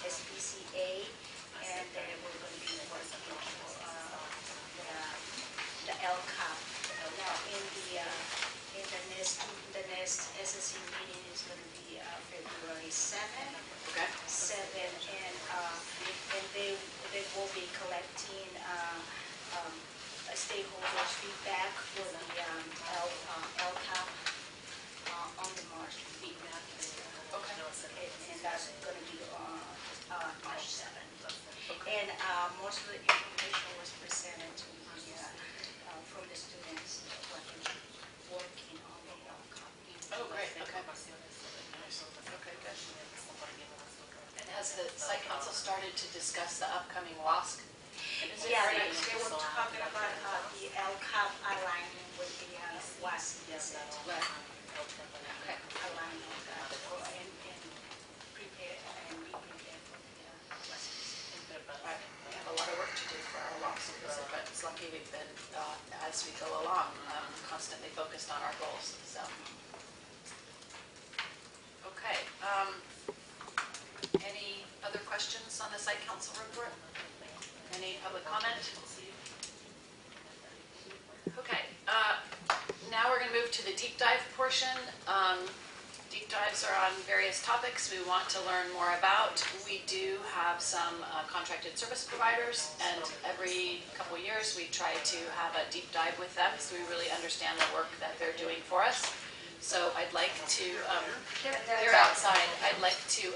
SPCA, and then we're going to be working for the LCAP. Now in the next SSC meeting is going to be February 7th. Okay. 7th, and they will be collecting stakeholders' feedback for the LCAP on the March meeting. Okay. And that's going to be on March 7th. And most of the information was presented to the, from the students working on the LCAP. Oh, great. Okay. Okay, good. And has the site council started to discuss the upcoming WASC? Yeah, they were talking about the LCAP aligning with the WASC visit. Right. Okay. Aligning with that and prepare and be prepared for the WASC visit. Right. We have a lot of work to do for our WASC visit, but it's lucky we've been, as we go along, constantly focused on our goals. So. Okay. Any other questions on the site council report? Any public comment? Okay. Now we're going to move to the deep dive portion. Deep dives are on various topics we want to learn more about. We do have some contracted service providers, and every couple of years we try to have a deep dive with them so we really understand the work that they're doing for us. So I'd like to, they're outside, I'd like to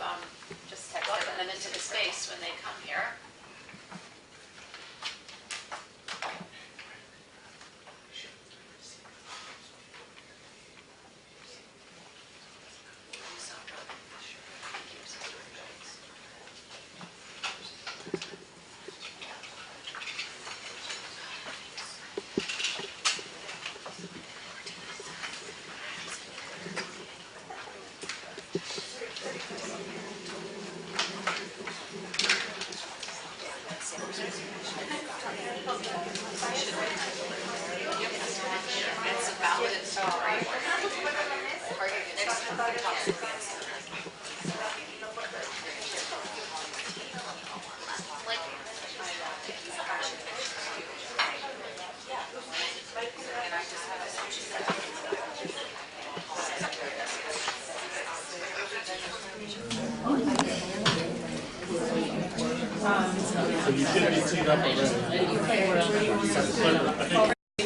just welcome them into the space when they come here. It's a valid story. So you should be teed up already.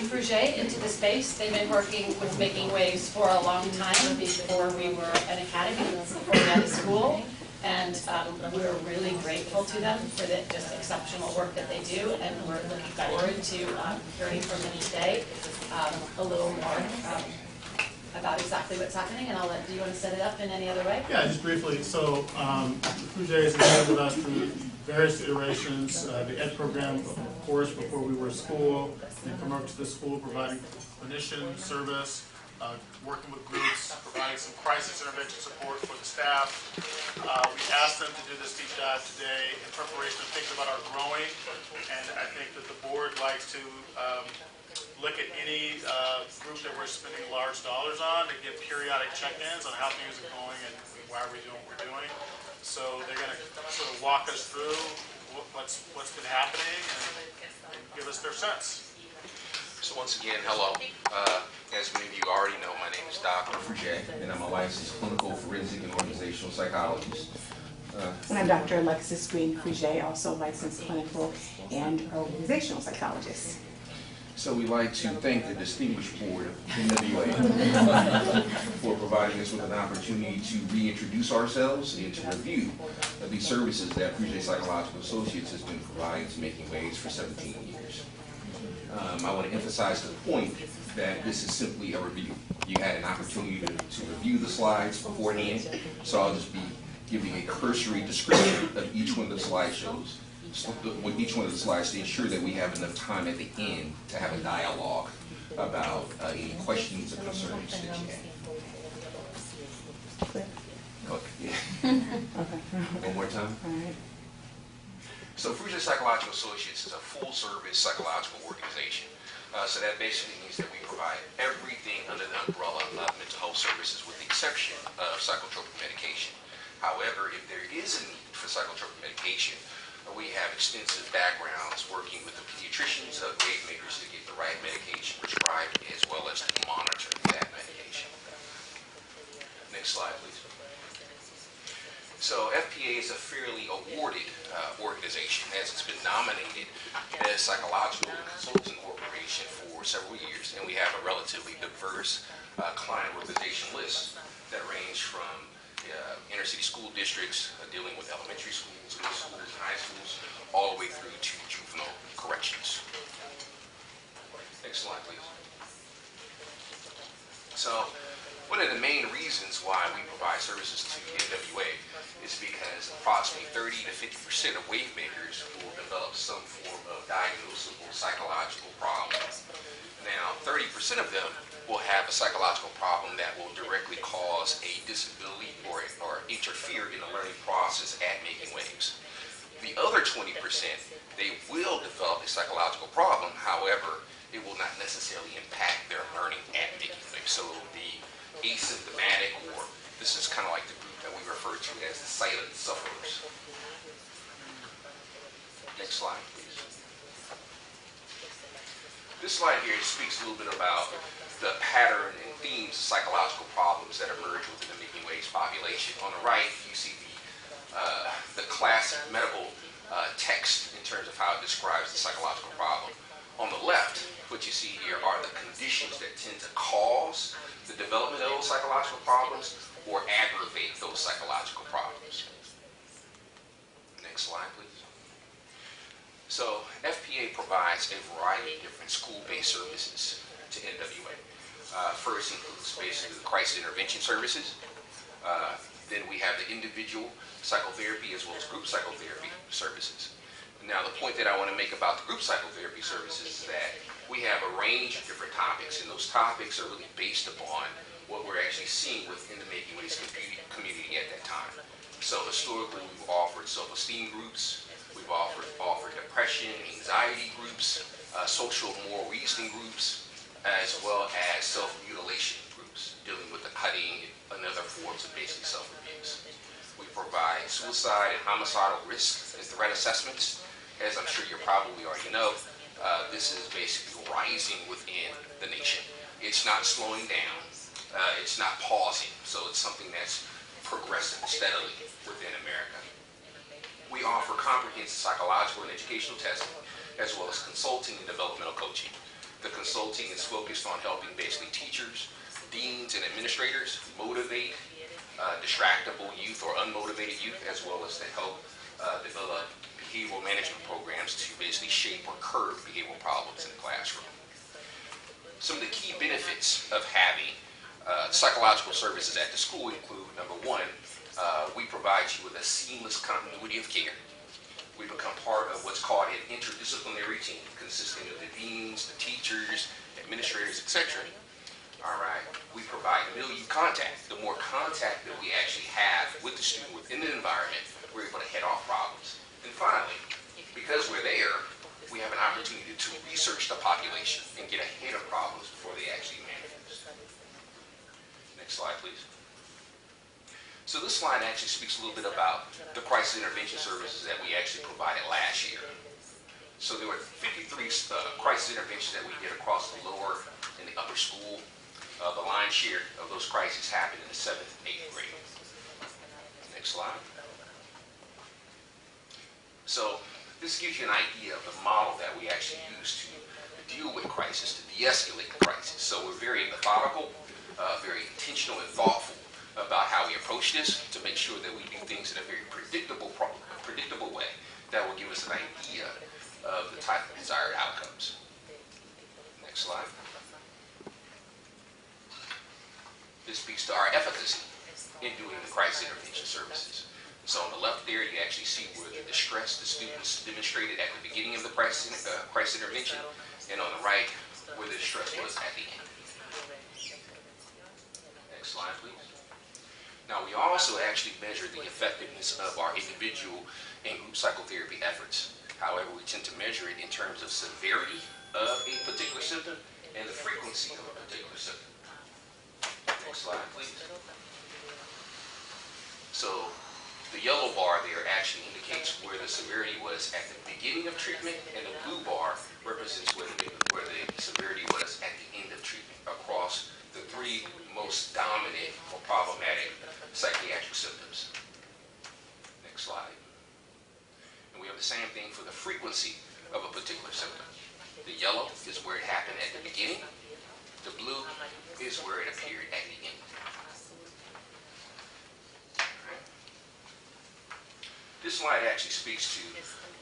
Fruget into the space. They've been working with Making Waves for a long time before we were an academy, before we had a school. And we're really grateful to them for the just exceptional work that they do. And we're looking forward to hearing from them today a little more about exactly what's happening. And do you want to set it up in any other way? Yeah, just briefly. So Fruget has been with us through various iterations. The ED program, of course, before we were a school. We promoted to the school, providing clinician service, working with groups, providing some crisis intervention support for the staff. We asked them to do this deep dive today in preparation of thinking about our growing, and I think that the board likes to look at any group that we're spending large dollars on to get periodic check-ins on how things are going and why we're doing what we're doing. So they're going to sort of walk us through what's been happening and give us their sense. So once again, hello. As many of you already know, my name is Dr. Fruget, and I'm a licensed clinical forensic and organizational psychologist. And I'm Dr. Alexis Green Fruget, also licensed clinical and organizational psychologist. So we'd like to thank the distinguished board of NWA for providing us with an opportunity to reintroduce ourselves and to review the services that Fruget Psychological Associates has been providing to Making Waves for 17 years. I want to emphasize the point that this is simply a review. You had an opportunity to review the slides beforehand, so I'll just be giving a cursory description of each one of the slideshows, with each one of the slides to ensure that we have enough time at the end to have a dialogue about any questions or concerns that you have. Okay. Yeah. One more time. All right. So Fruget Psychological Associates is a full-service psychological organization. So that basically means that we provide everything under the umbrella of mental health services with the exception of psychotropic medication. However, if there is a need for psychotropic medication, we have extensive backgrounds working with the pediatricians of wave makers to get the right medication prescribed as well as to monitor that medication. Next slide, please. So FPA is a fairly awarded organization as it's been nominated as Psychological Consulting Corporation for several years, and we have a relatively diverse client organization list that range from inner city school districts dealing with elementary schools, middle schools, high schools, all the way through to juvenile corrections. Next slide, please. So one of the main reasons why we provide services to NWA is because approximately 30 to 50% of wave makers will develop some form of diagnosable psychological problem. Now, 30% of them will have a psychological problem that will directly cause a disability or interfere in the learning process at Making Waves. The other 20%, they will develop a psychological problem, however, it will not necessarily impact their learning at Making Waves. So the asymptomatic, or this is kind of like the group that we refer to as the silent sufferers. Next slide, please. This slide here speaks a little bit about the pattern and themes of psychological problems that emerge within the Making Waves population. On the right, you see the classic medical text in terms of how it describes the psychological problem. On the left, what you see here are the conditions that tend to cause the development of those psychological problems or aggravate those psychological problems. Next slide, please. So FPA provides a variety of different school-based services to NWA. First includes basically the crisis intervention services. Then we have the individual psychotherapy as well as group psychotherapy services. Now the point that I want to make about the group psychotherapy services is that we have a range of different topics, and those topics are really based upon what we're actually seeing within the Making Waves community at that time. So historically we've offered self-esteem groups, we've offered depression groups, social moral reasoning groups, as well as self-mutilation groups dealing with the cutting and other forms of basic self-abuse. We provide suicide and homicidal risk and threat assessments. As I'm sure you probably already know, this is basically rising within the nation. It's not slowing down. It's not pausing. So it's something that's progressing steadily within America. We offer comprehensive psychological and educational testing, as well as consulting and developmental coaching. The consulting is focused on helping basically teachers, deans, and administrators motivate distractible youth or unmotivated youth, as well as to help develop behavioral management programs to basically shape or curb behavioral problems in the classroom. Some of the key benefits of having psychological services at the school include, number one, we provide you with a seamless continuity of care. We become part of what's called an interdisciplinary team, consisting of the deans, the teachers, administrators, etc. All right. We provide milieu contact. The more contact that we actually have with the student within the environment, we're able to head off problems. And finally, because we're there, we have an opportunity to research the population and get ahead of problems before they actually manifest. Next slide, please. So this slide actually speaks a little bit about the crisis intervention services that we actually provided last year. So there were 53 crisis interventions that we did across the lower and the upper school. The lion's share of those crises happened in the 7th and 8th grade. Next slide. So this gives you an idea of the model that we actually use to deal with crisis, to de-escalate the crisis. So we're very methodical, very intentional and thoughtful about how we approach this to make sure that we do things in a very predictable way that will give us an idea of the type of desired outcomes. Next slide. This speaks to our efficacy in doing the crisis intervention services. So on the left there, you actually see where the distress the students demonstrated at the beginning of the crisis intervention, and on the right, where the distress was at the end. Next slide, please. Now, we also actually measure the effectiveness of our individual and group psychotherapy efforts. However, we tend to measure it in terms of severity of a particular symptom and the frequency of a particular symptom. Next slide, please. So, the yellow bar there actually indicates where the severity was at the beginning of treatment, and the blue bar represents where the severity was at the end of treatment across the three most dominant or problematic psychiatric symptoms. Next slide. And we have the same thing for the frequency of a particular symptom. The yellow is where it happened at the beginning. The blue is where it appeared at the end. Right. This slide actually speaks to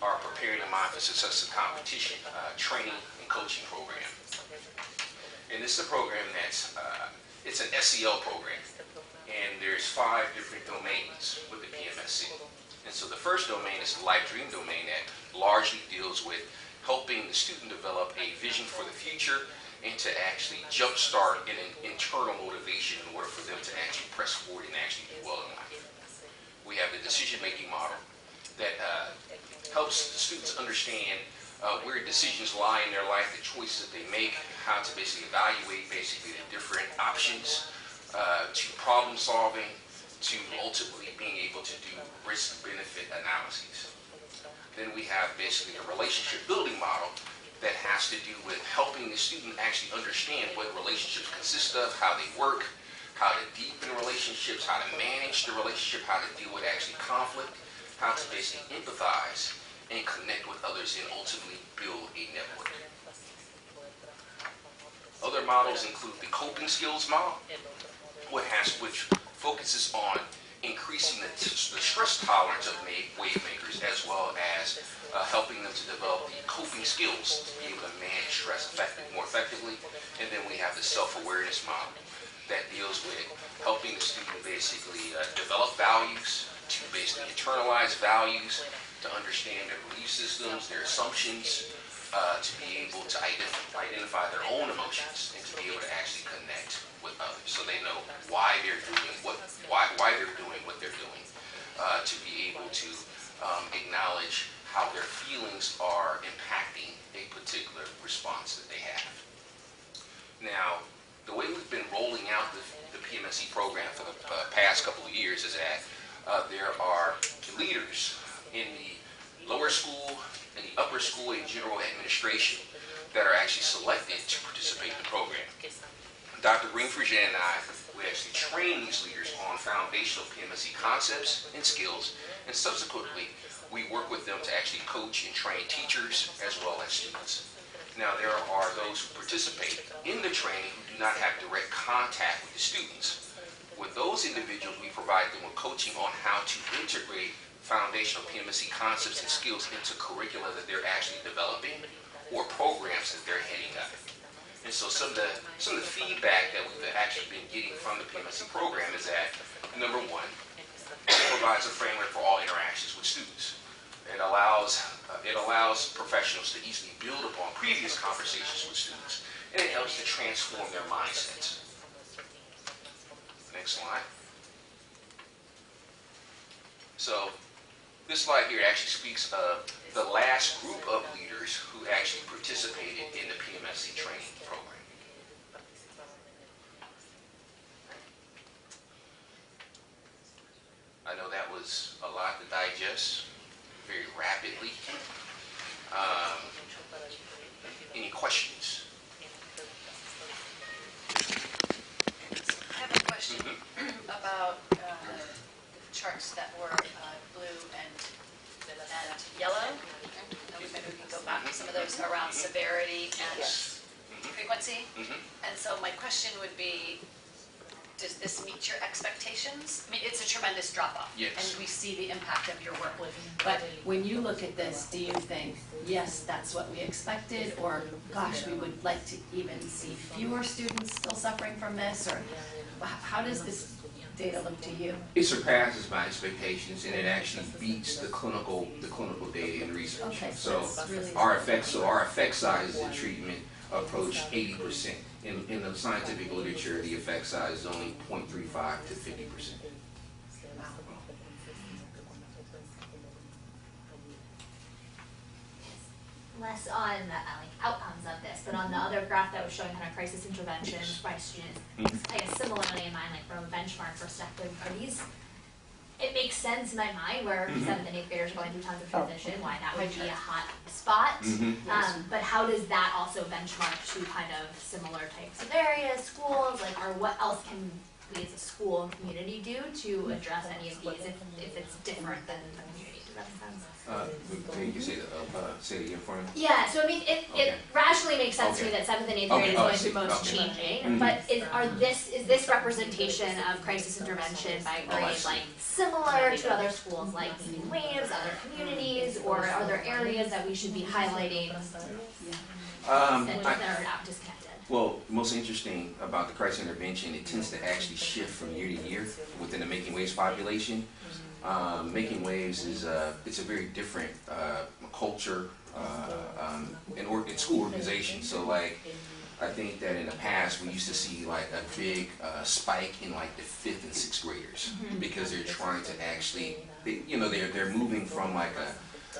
our Preparing the Mind for Success in Competition training and coaching program. And this is a program that's, it's an SEL program. And there's 5 different domains with the PMSC. And so the first domain is the life dream domain that largely deals with helping the student develop a vision for the future and to actually jumpstart an internal motivation in order for them to actually press forward and actually do well in life. We have the decision-making model that helps the students understand where decisions lie in their life, the choices that they make, how to basically evaluate basically the different options, to problem solving, to ultimately being able to do risk-benefit analyses. Then we have basically a relationship building model that has to do with helping the student actually understand what relationships consist of, how they work, how to deepen relationships, how to manage the relationship, how to deal with actually conflict, how to basically empathize and connect with others and ultimately build a network. Other models include the coping skills model, which focuses on increasing the stress tolerance of wave makers, as well as helping them to develop the coping skills to be able to manage stress more effectively. And then we have the self-awareness model that deals with helping the student basically develop values, to basically internalize values, to understand their belief systems, their assumptions, to be able to identify their own emotions and to be able to actually connect with others, so they know why they're doing what they're doing, to be able to acknowledge how their feelings are impacting a particular particular response that they have. Now, the way we've been rolling out the PMSE program for the past couple of years is that there are leaders in the lower school and the upper school and general administration that are actually selected to participate in the program. Dr. Green-Frigé and I, we actually train these leaders on foundational PMSE concepts and skills, and subsequently, we work with them to actually coach and train teachers as well as students. Now, there are those who participate in the training who do not have direct contact with the students. With those individuals, we provide them with coaching on how to integrate foundational PMSE concepts and skills into curricula that they're actually developing or programs that they're heading up. And so some of the feedback that we've actually been getting from the PMSE program is that, number one, it provides a framework for all interactions with students. It allows professionals to easily build upon previous conversations with students, and it helps to transform their mindsets. Next slide. So this slide here actually speaks of the last group of leaders who actually participated in the PMSE training program. I know that was a lot to digest very rapidly. Any questions? I have a question about the charts that were blue and yellow. Maybe we can go back to some of those around severity and frequency. And so my question would be, does this meet your expectations? I mean, it's a tremendous drop-off. Yes. And we see the impact of your work. But when you look at this, do you think, yes, that's what we expected, or gosh, we would like to even see fewer students still suffering from this, or how does this data look to you? It surpasses my expectations, and it actually beats the clinical data in research. Okay, so really our effect sizes in treatment approach 80%. In the scientific literature, the effect size is only 0.35 to 50%. Less on like outcomes of this, but on the other graph that was showing kind of crisis interventions by students, I guess similarly in mind, like from a benchmark perspective, are these, it makes sense in my mind where 7th and 8th graders are going through tons of transition, why that would be a hot spot. But how does that also benchmark to kind of similar types of areas, schools, like, or what else can we as a school and community do to address any of these if it's different than the community? Does that make sense? Can you say it again for me? Yeah, so I mean, it rationally makes sense to me that 7th and 8th grade is going through most changing, but is this representation of crisis intervention by grade like similar to other schools like Making Waves, other communities, or are there areas that we should be highlighting that are not disconnected? Well, most interesting about the crisis intervention, it tends to actually shift from year to year within the Making Waves population. Making Waves is it's a very different culture in school organization. So like, I think that in the past we used to see like a big spike in like the 5th and 6th graders because they're trying to actually, they're moving from like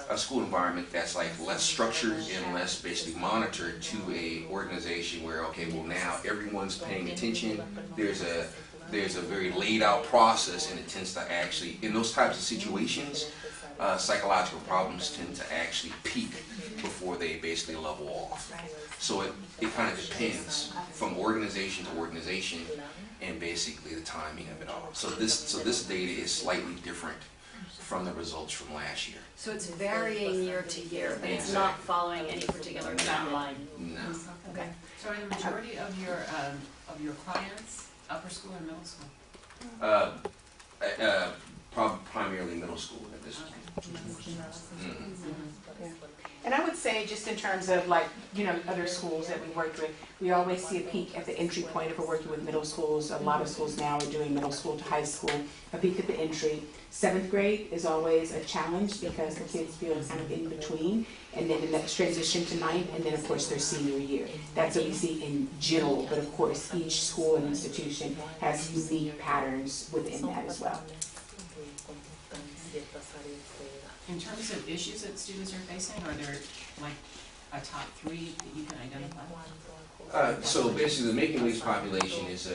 a school environment that's like less structured and less basically monitored to a organization where, okay, well now everyone's paying attention. There's a very laid out process, and it tends to actually, in those types of situations, psychological problems tend to actually peak before they basically level off. So it kind of depends from organization to organization and basically the timing of it all. So this data is slightly different from the results from last year. So it's varying year to year, but it's not following any particular trend line? No. Okay. So are the majority of your clients upper school or middle school? Primarily middle school at this point. And I would say, just in terms of like, other schools that we worked with, we always see a peak at the entry point if we're working with middle schools. A lot of schools now are doing middle school to high school, a peak at the entry. 7th grade is always a challenge because the kids feel kind of in between, and then the next transition to 9th, and then of course their senior year. That's what we see in general, but of course each school and institution has unique patterns within that as well. In terms of issues that students are facing, are there like a top 3 that you can identify? So basically, the making waves population is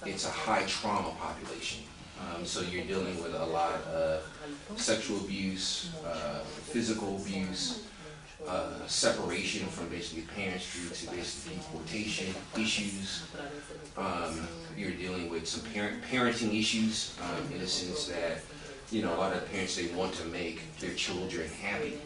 it's a high trauma population. So you're dealing with a lot of sexual abuse, physical abuse, separation from basically parents due to basically deportation issues. You're dealing with some parenting issues in the sense that, a lot of parents, they want to make their children happy,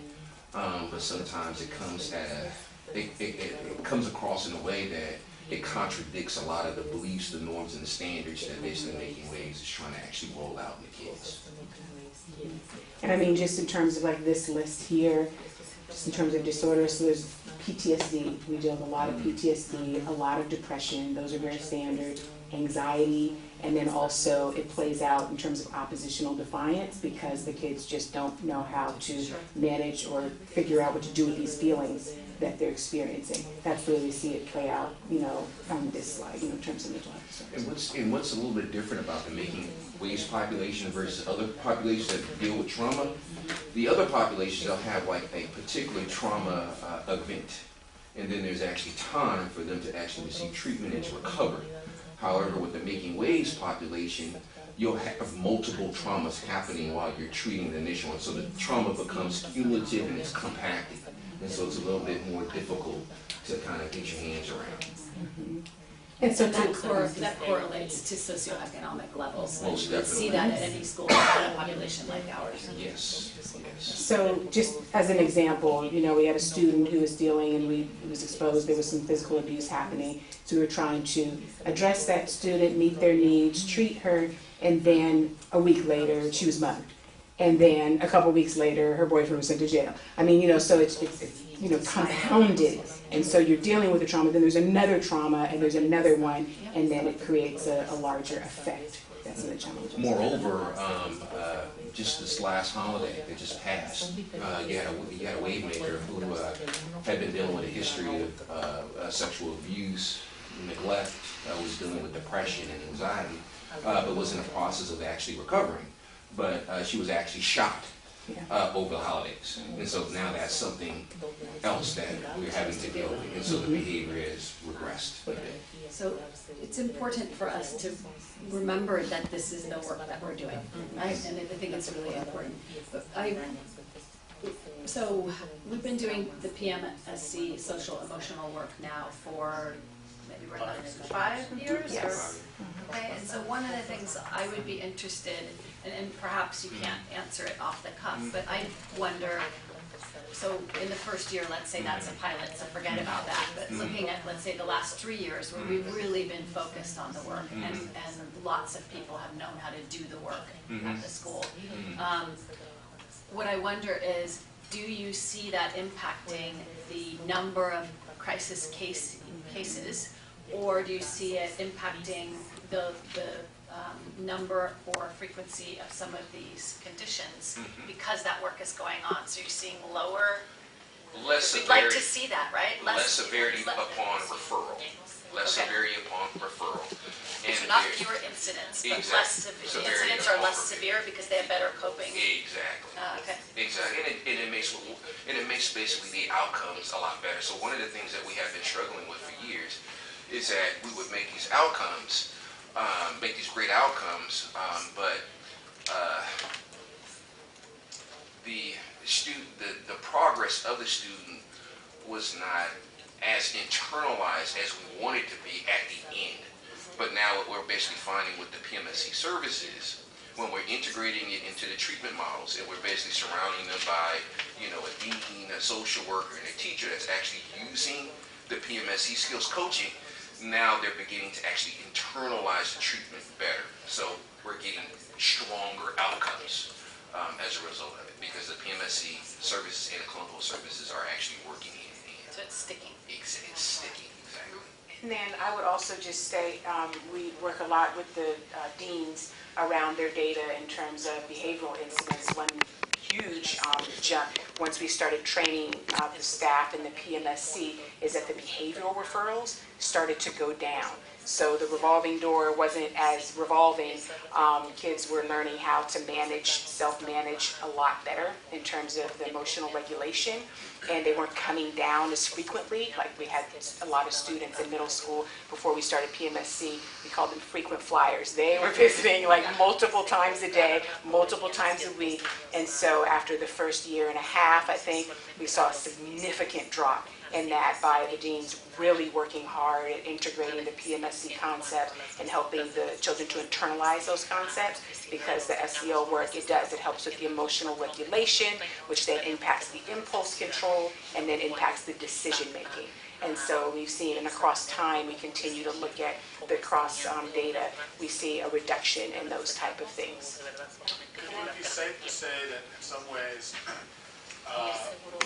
but sometimes it comes at it comes across in a way that it contradicts a lot of the beliefs, the norms, and the standards that basically Making Waves is trying to actually roll out in the kids. And I mean, just in terms of like this list here, just in terms of disorders, so there's PTSD. We deal with a lot of PTSD, a lot of depression. Those are very standard. Anxiety, and then also it plays out in terms of oppositional defiance because the kids just don't know how to manage or figure out what to do with these feelings that they're experiencing. That's where we see it play out, on this slide, in terms of mental health. And what's a little bit different about the Making Waves population versus other populations that deal with trauma? The other populations, they'll have like a particular trauma event, and then there's actually time for them to actually receive treatment and to recover. However, with the Making Waves population, you'll have multiple traumas happening while you're treating the initial one. So the trauma becomes cumulative and it's compacted. And so it's a little bit more difficult to kind of get your hands around. Mm-hmm. And so that correlates to socioeconomic levels. Most You see that at any school, at a population like ours. Yes. So just as an example, we had a student who was dealing and he was exposed, there was some physical abuse happening. So we were trying to address that student, meet their needs, treat her, and then a week later she was mugged. And then a couple weeks later her boyfriend was sent to jail. I mean, so it's compounded. And so you're dealing with a trauma, then there's another trauma, and there's another one, and then it creates a larger effect. That's the challenge. Moreover, just this last holiday that just passed, you had a wave maker who had been dealing with a history of sexual abuse, neglect, was dealing with depression and anxiety, but was in the process of actually recovering. But she was actually shot over the holidays. And so now that's something else that we're having to deal with. And so the behavior has regressed a bit. So it's important for us to remember that this is the work that we're doing, right? And I think it's really important. So we've been doing the PMSC social emotional work now for maybe we're not 5 years? Yes. Okay, and so one of the things I would be interested, and perhaps you can't answer it off the cuff, but I wonder, so in the first year, let's say that's a pilot, so forget about that, but looking at, let's say, the last 3 years where we've really been focused on the work and lots of people have known how to do the work at the school. What I wonder is, do you see that impacting the number of crisis cases, or do you see it impacting the number or frequency of some of these conditions because that work is going on? So you're seeing lower, less we'd severity, like to see that, right? Less severity upon referral. Less severity upon referral. And so not fewer incidents, but less incidents are less severe because they have better coping. Exactly. Okay. Exactly, and it makes basically the outcomes a lot better. So one of the things that we have been struggling with for years is that we would make these outcomes, make these great outcomes, but the progress of the student was not as internalized as we wanted to be at the end. But now what we're basically finding with the PMSC services, when we're integrating it into the treatment models and we're basically surrounding them by, a dean, a social worker, and a teacher that's actually using the PMSC skills coaching, now they're beginning to actually internalize the treatment better. So we're getting stronger outcomes as a result of it, because the PMSC services and the clinical services are actually working hand in hand. So it's sticking. It's sticking, exactly. And then I would also just say we work a lot with the deans around their data in terms of behavioral incidents. One huge jump once we started training the staff in the PMSC is that the behavioral referrals started to go down. So the revolving door wasn't as revolving. Kids were learning how to manage, self-manage a lot better in terms of the emotional regulation, and they weren't coming down as frequently. Like we had a lot of students in middle school before we started PMSC, we called them frequent flyers. They were visiting like multiple times a day, multiple times a week, and so after the first year and a half, I think, we saw a significant drop in that by the deans really working hard at integrating the PMSC concept and helping the children to internalize those concepts, because the SEL work, it helps with the emotional regulation, which then impacts the impulse control and then impacts the decision making. And so we've seen, and across time, we continue to look at the cross data, we see a reduction in those type of things. Would it be safe to say that in some ways,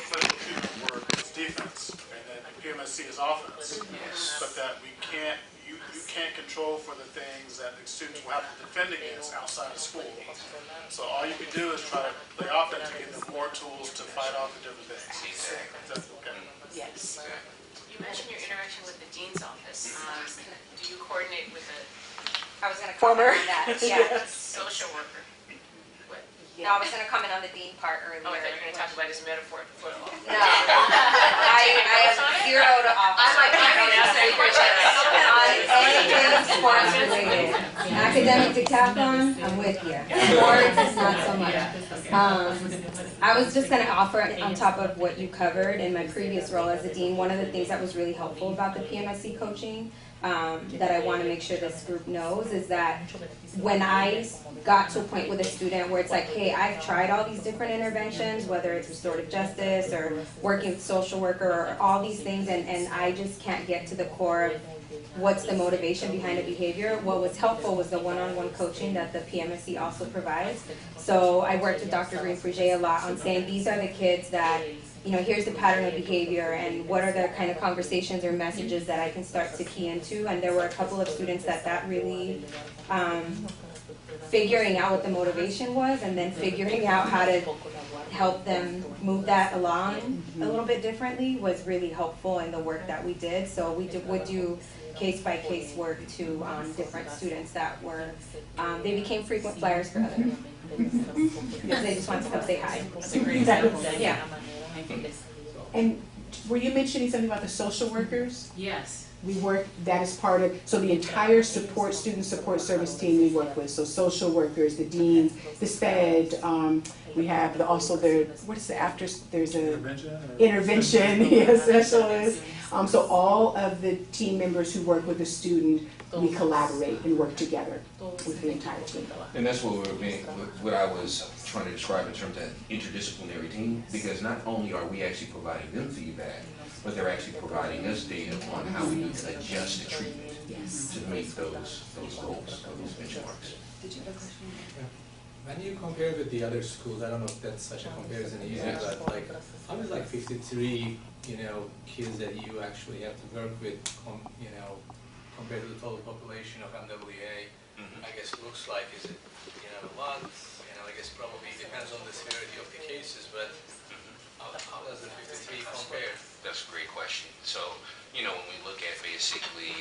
clinical treatment work is defense, and then PMSC is offense, but that you can't control for the things that the students will have to defend against outside of school. So all you can do is try to play offense and give them more tools to fight off the different things. Okay. Yes. You mentioned your interaction with the dean's office. Do you coordinate with a I was going to comment on that. Yeah. social worker? No, I was going to comment on the dean part earlier. Oh, I thought you were going to talk about his metaphor for football. No, I have zero to offer. I'm like, on anything sports related. Academic decathlon, I'm with you. Sports is not so much. I was just going to offer on top of what you covered in my previous role as a dean, one of the things that was really helpful about the PMSC coaching that I want to make sure this group knows is that when I got to a point with a student where it's like, hey, I've tried all these different interventions, whether it's restorative justice or working with social worker or all these things, and I just can't get to the core of what's the motivation behind a behavior. What was helpful was the one-on-one coaching that the PMSC also provides. So I worked with Dr. Green-Frege a lot on saying these are the kids that, you know, here's the pattern of behavior and what are the kind of conversations or messages that I can start to key into. And there were a couple of students that really figuring out what the motivation was and then figuring out how to help them move that along a little bit differently was really helpful in the work that we did. So we would do case-by-case work to different students that were, they became frequent flyers for other because they just wanted to come say hi. Yeah. And were you mentioning something about the social workers? Yes. We work, that is part of, so the entire student support service team we work with, so social workers, the deans, the SPED, we have also there's a intervention specialist. So all of the team members who work with the student, we collaborate and work together with the entire team. And that's what I was trying to describe in terms of interdisciplinary team, because not only are we actually providing them feedback, but they're actually providing us data on how we need to adjust the treatment to meet those goals, those benchmarks. Did you have a question? When you compare with the other schools, I don't know if that's such a comparison easy, but like, how is like 53, kids that you actually have to work with, compared to the total population of MWA, I guess looks like, is it, a lot? I guess probably depends on the severity of the cases, but how does the 53 compare? That's a great question. So, when we look at basically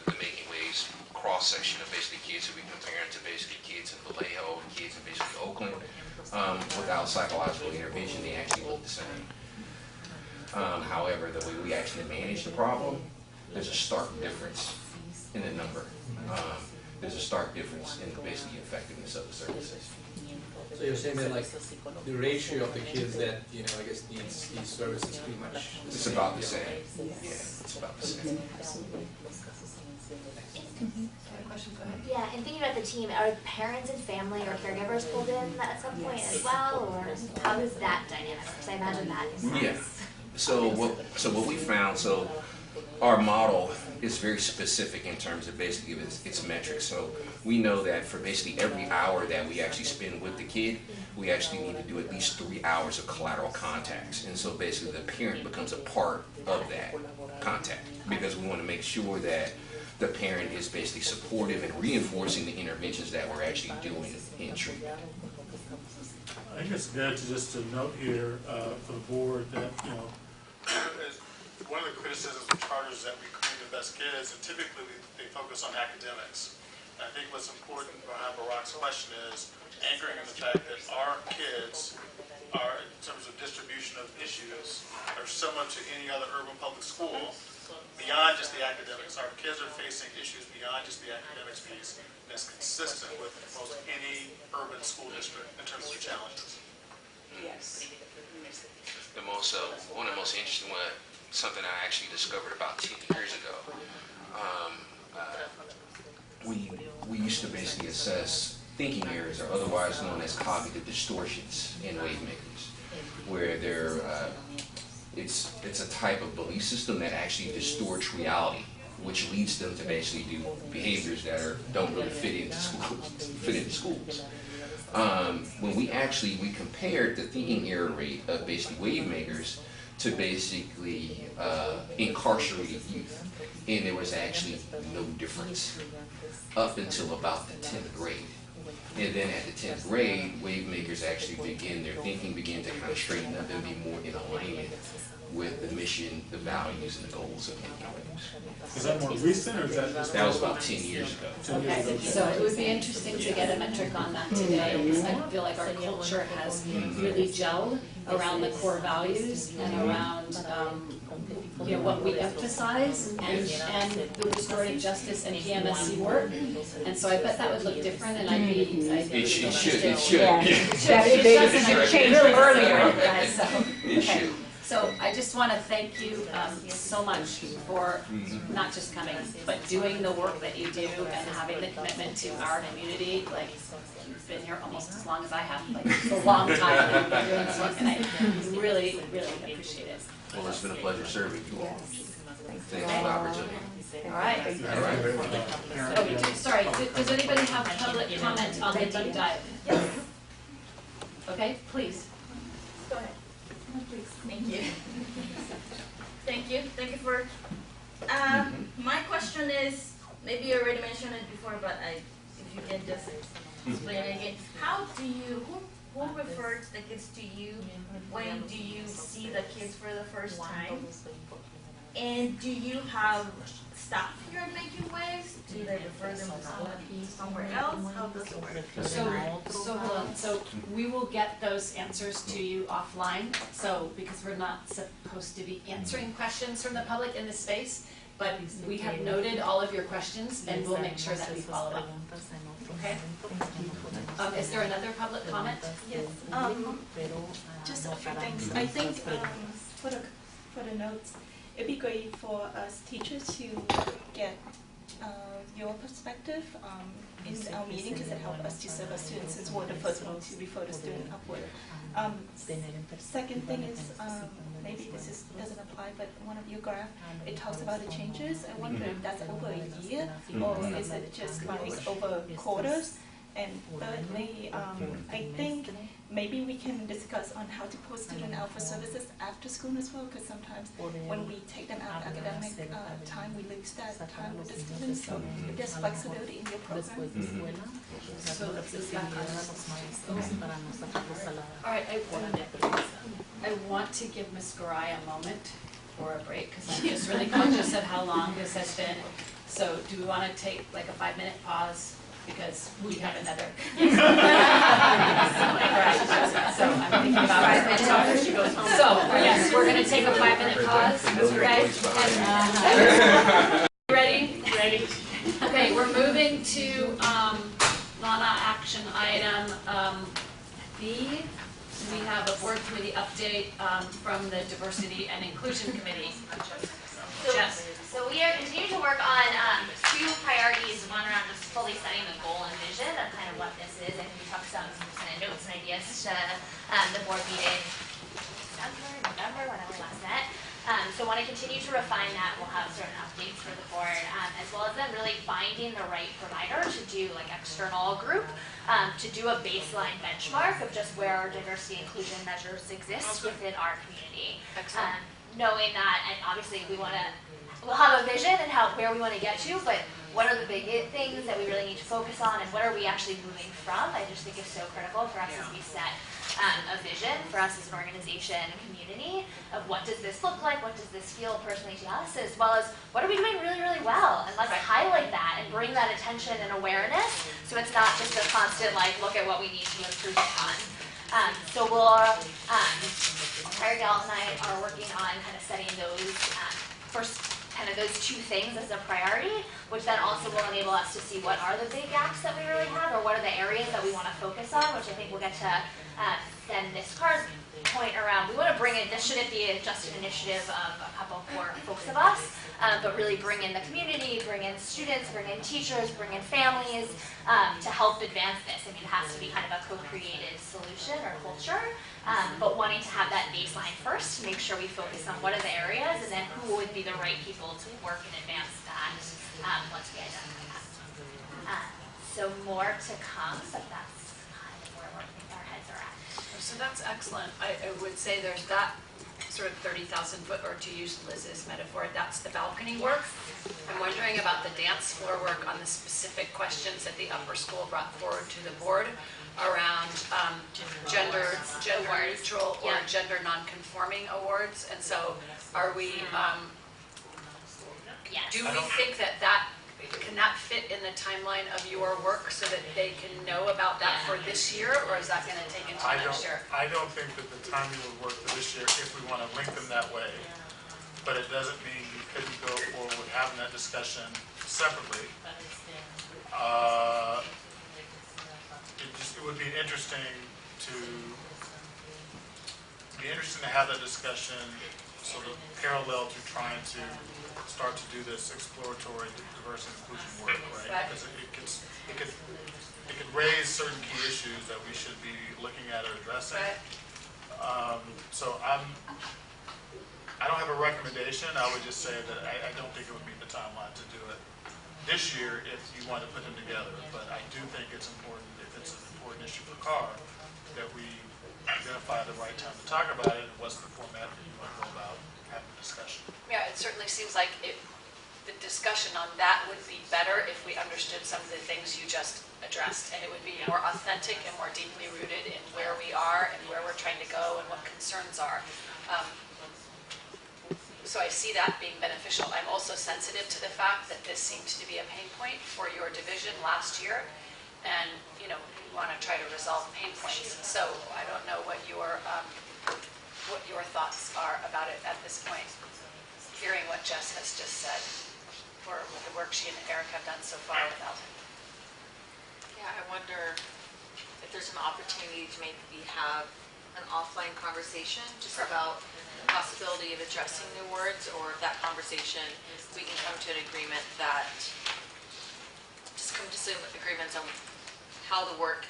the Making Waves cross-section of basically kids who we compare to basically kids in Vallejo, kids in basically Oakland, without psychological intervention, they actually look the same. However, the way we actually manage the problem, there's a stark difference in the number. There's a stark difference in basically the effectiveness of the services. So you're saying that like the ratio of the kids that I guess needs these services pretty much it's about the same. Yeah, it's about the same. Yeah, and thinking about the team, are parents and family or caregivers pulled in at some point as well, or how is that dynamic? Because I imagine that is. Yeah. So what we found, our model is very specific in terms of basically its metrics. So we know that for basically every hour that we actually spend with the kid, we actually need to do at least 3 hours of collateral contacts. And so basically the parent becomes a part of that contact, because we want to make sure that the parent is basically supportive and reinforcing the interventions that we're actually doing in treatment. I think it's good to note here for the board that, one of the criticisms of charters is that we created the best kids, and typically they focus on academics. And I think what's important behind Barack's question is anchoring in the fact that our kids are, in terms of distribution of issues, are similar to any other urban public school beyond just the academics. Our kids are facing issues beyond just the academics piece, and it's consistent with most any urban school district in terms of the challenges. Yes. One of the most interesting one, something I actually discovered about 10 years ago. We used to basically assess thinking errors, or otherwise known as cognitive distortions, in wave makers, where it's a type of belief system that actually distorts reality, which leads them to basically do behaviors that don't really fit into schools. When we compared the thinking error rate of basically wave makers to basically incarcerated youth, and there was actually no difference up until about the 10th grade. And then at the 10th grade, wave makers actually their thinking began to kind of straighten up and be more in alignment with the mission, the values, and the goals of thinking waves. Is that more recent, or is that just... That was about 10 years ago. Okay, so it would be interesting to get a metric on that today, because I feel like our culture has really gelled around the core values and around what we emphasize and the restorative justice and PMSC work. And so I bet that would look different, and I'd be It should. It should change earlier. It should. So I just want to thank you so much for not just coming, but doing the work that you do and having the commitment to our community. Like, you've been here almost as long as I have, like it's a long time you've been doing this work, and I really, really appreciate it. Well, it's been a pleasure serving you all. Thanks for the opportunity. All right. Oh, sorry, does anybody have public comment on the deep dive? Yes. Okay, please. Go ahead. Please. Thank you. Thank you for, my question is, maybe you already mentioned it before, but if you can just explain it again. How do you, who refers the kids to you? When do you see the kids for the first time? And do you have staff here making waves? Do they refer them to somewhere else? How does it work? So we will get those answers to you offline. So because we're not supposed to be answering questions from the public in this space, but we have noted all of your questions, and we'll make sure that we follow up. Okay. Is there another public comment? Yes. Just a few things. I think for the notes, it'd be great for us teachers to get your perspective in our meeting, because it helps us to serve our students, since we're the first one to refer the student upward. Second thing is, maybe this doesn't apply, but one of your graph, it talks about the changes. I wonder if that's over a year, or is it just like over quarters? And thirdly, I think maybe we can discuss on how to put student alpha services after school as well, because sometimes when we take them out of academic time, we lose that time with the students. So if there's flexibility in your program. All right, I want to give Ms. Garay a moment for a break, because I'm just really conscious of how long this has been. So do we want to take like a 5-minute pause? Because we have another. So I'm thinking about 5 minutes after she goes home. So yes, we're going to take a 5-minute pause. Okay. Ready? Ready. Okay, we're moving to non-action item B. We have a board committee update from the Diversity and Inclusion Committee. Jess. So we are continuing to work on 2 priorities, one around just fully setting the goal and vision of kind of what this is. I think we talked about some kind of notes and ideas to the board meeting November, whenever we last met. So want to continue to refine that. We'll have certain updates for the board, as well as then really finding the right provider to do like external group, to do a baseline benchmark of just where our diversity inclusion measures exist within our community. Knowing that, and obviously we'll have a vision and where we want to get to, but what are the big things that we really need to focus on, and what are we actually moving from? I just think it's so critical for us as we set a vision for us as an organization and community of what does this look like, what does this feel personally to us, as well as what are we doing really, really well, and let's highlight that and bring that attention and awareness so it's not just a constant like, look at what we need to improve upon. So Ariel and I are working on kind of setting those first kind of those two things as a priority, which then also will enable us to see what are the big gaps that we really have, or what are the areas that we want to focus on, which I think we'll get to then Ms. Carr's point around. We want to bring in, this shouldn't be just an initiative of a couple core folks of us, but really bring in the community, bring in students, bring in teachers, bring in families to help advance this. I mean, it has to be kind of a co-created solution or culture, but wanting to have that baseline first to make sure we focus on what are the areas and then who would be the right people to work and advance that once we identify that. So more to come, but that's kind of where our heads are at. So that's excellent. I would say there's that sort of 30,000 foot, or to use Liz's metaphor, that's the balcony work. I'm wondering about the dance floor work on the specific questions that the upper school brought forward to the board around gender neutral or gender non-conforming awards. And so are we, do we think that can that fit in the timeline of your work so that they can know about that for this year, or is that going to take into next year? I don't think that the timing would work for this year if we want to link them that way. But it doesn't mean you couldn't go forward with having that discussion separately. It would be interesting to have that discussion sort of parallel to trying to start to do this exploratory diversity and inclusion work, right? Because it could raise certain key issues that we should be looking at or addressing. So I don't have a recommendation. I would just say that I don't think it would meet the timeline to do it this year if you want to put them together. But I do think it's important, if it's an important issue for CAR, that we identify the right time to talk about it and what's the format that you want to go about having a discussion. Yeah, it certainly seems like the discussion on that would be better if we understood some of the things you just addressed, and it would be more authentic and more deeply rooted in where we are and where we're trying to go and what concerns are. So I see that being beneficial. I'm also sensitive to the fact that this seems to be a pain point for your division last year, and we want to try to resolve pain points. So I don't know what your thoughts are about it at this point, hearing what Jess has just said, or with the work she and Eric have done so far with Elton. Yeah, I wonder if there's an opportunity to maybe have an offline conversation just about the possibility of addressing the words, or if that conversation, we can come to an agreement that, just come to some agreements on how the work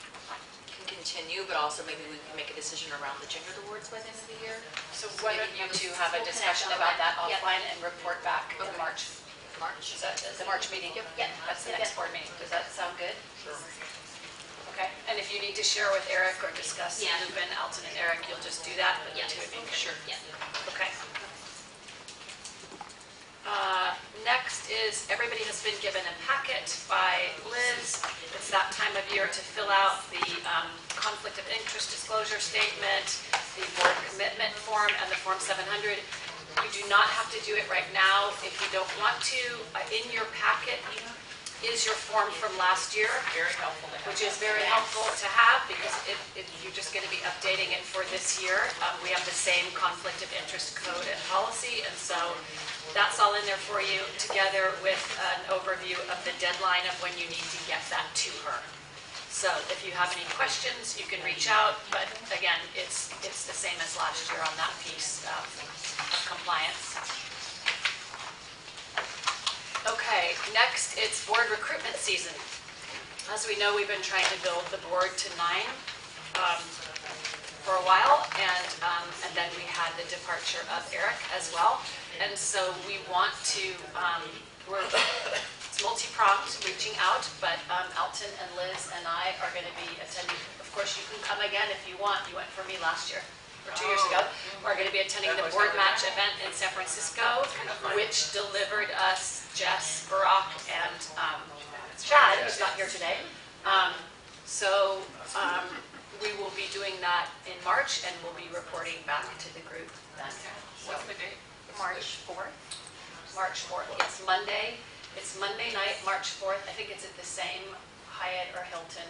can continue, but also maybe we can make a decision around the gender awards by the end of the year. So why don't you two have a discussion about that offline and report back in March? Is that the March meeting? Yep. That's the next board meeting. Does that sound good? Sure. Okay. And if you need to share with Eric or discuss Lupin, Elton, and Eric, you'll just do that. But the two of you can. Sure. Yeah. Okay. Next is, everybody has been given a packet by Liz. It's that time of year to fill out the conflict of interest disclosure statement, the board commitment form, and the Form 700. You do not have to do it right now if you don't want to. In your packet is your form from last year, Very helpful. which is very helpful to have because you're just going to be updating it for this year. We have the same conflict of interest code and policy, and so that's all in there for you, together with an overview of the deadline of when you need to get that to her. So if you have any questions, you can reach out, but again, it's the same as last year on that piece of compliance. Okay, next it's board recruitment season. As we know, we've been trying to build the board to 9 for a while, and then we had the departure of Eric as well. And so we want to, it's multi-pronged, reaching out, but Elton and Liz and I are going to be attending. Of course, you can come again if you want. You went for me last year, or 2 years ago. We're going to be attending the board match event in San Francisco, which delivered us Jess, Barack, and Chad, who's not here today. we will be doing that in March, and we'll be reporting back to the group then. So, What's the date? March 4th. March 4th. It's Monday. It's Monday night, March 4th. I think it's at the same Hyatt or Hilton.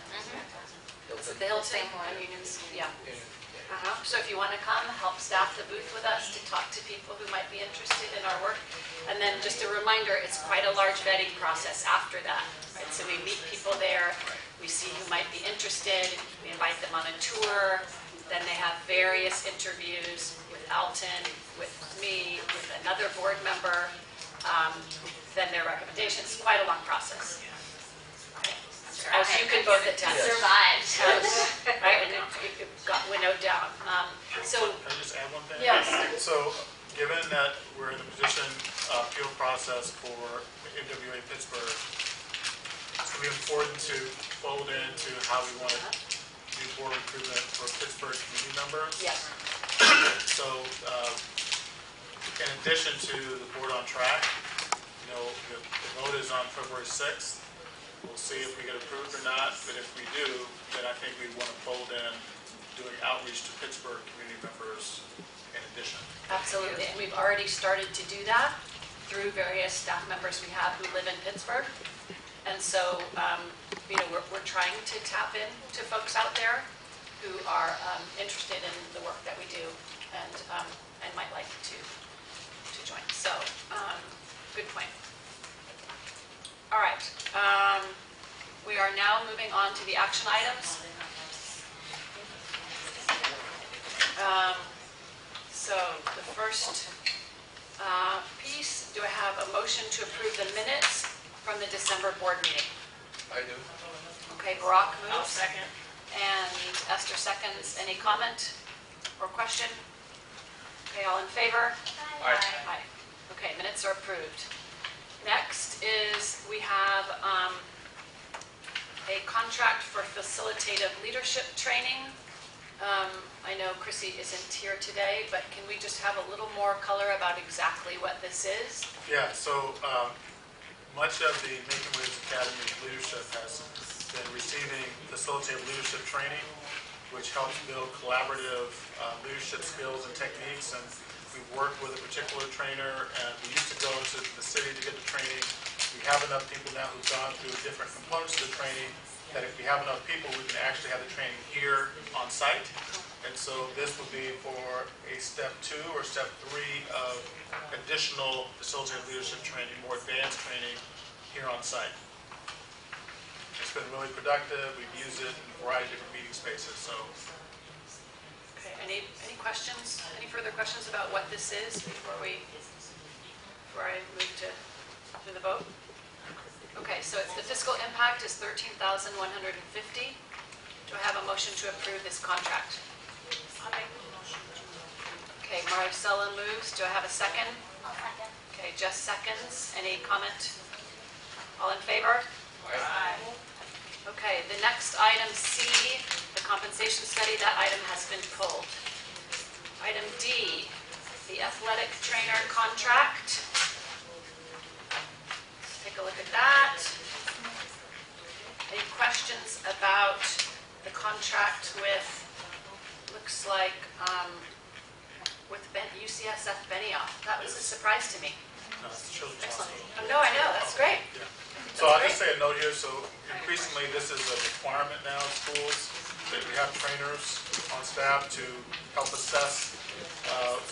It's at the Hilton. Yeah. So if you want to come, help staff the booth with us to talk to people who might be interested in our work. And then just a reminder, it's quite a large vetting process after that. Right? So we meet people there, we see who might be interested, we invite them on a tour, then they have various interviews with Alton, with me, with another board member, then their recommendations. Quite a long process. As you can both attest. Survived. Right, and it got winnowed down. So, Can I just add one thing? yes. So, given that we're in the position appeal process for MWA Pittsburgh, it's going to be important to fold into how we want to do board recruitment for Pittsburgh community members. Yes. So, in addition to the board on track, the vote is on February 6th. We'll see if we get approved or not, but if we do, then I think we want to fold in doing outreach to Pittsburgh community members in addition. Absolutely, and we've already started to do that through various staff members we have who live in Pittsburgh. And so, we're trying to tap in to folks out there who are interested in the work that we do and might like to join. So, good point. All right, we are now moving on to the action items. So the first piece, do I have a motion to approve the minutes from the December board meeting? I do. Okay, Barack moves. I'll second. And Esther seconds. Any comment or question? Okay, all in favor? Aye. Aye. Okay, minutes are approved. Next is we have a contract for facilitative leadership training. I know Chrissy isn't here today, but can we just have a little more color about exactly what this is? Yeah, so much of the Making Waves Academy leadership has been receiving facilitative leadership training, which helps build collaborative leadership skills and techniques. And we've worked with a particular trainer, and we used to go to the city to get the training. We have enough people now who've gone through different components of the training that if we have enough people, we can actually have the training here on site. And so this would be for a step 2 or step 3 of additional facilitative leadership training, more advanced training here on site. It's been really productive. We've used it in a variety of different meeting spaces. So, Okay, any questions? Any further questions about what this is before I move to the vote? Okay, so it's the fiscal impact is $13,150. Do I have a motion to approve this contract? I'll make the motion. Okay, Maricela moves. Do I have a second? I'll second. Okay, Jess seconds. Any comment? All in favor? Aye. Okay, the next item C, the compensation study, that item has been pulled. Item D, the athletic trainer contract. Let's take a look at that. Any questions about the contract with, looks like, with UCSF Benioff? That was a surprise to me. it's the children's Excellent. hospital. Oh, no, I know, that's great. Yeah. So I'll just say a note here. So increasingly, this is a requirement now in schools that we have trainers on staff to help assess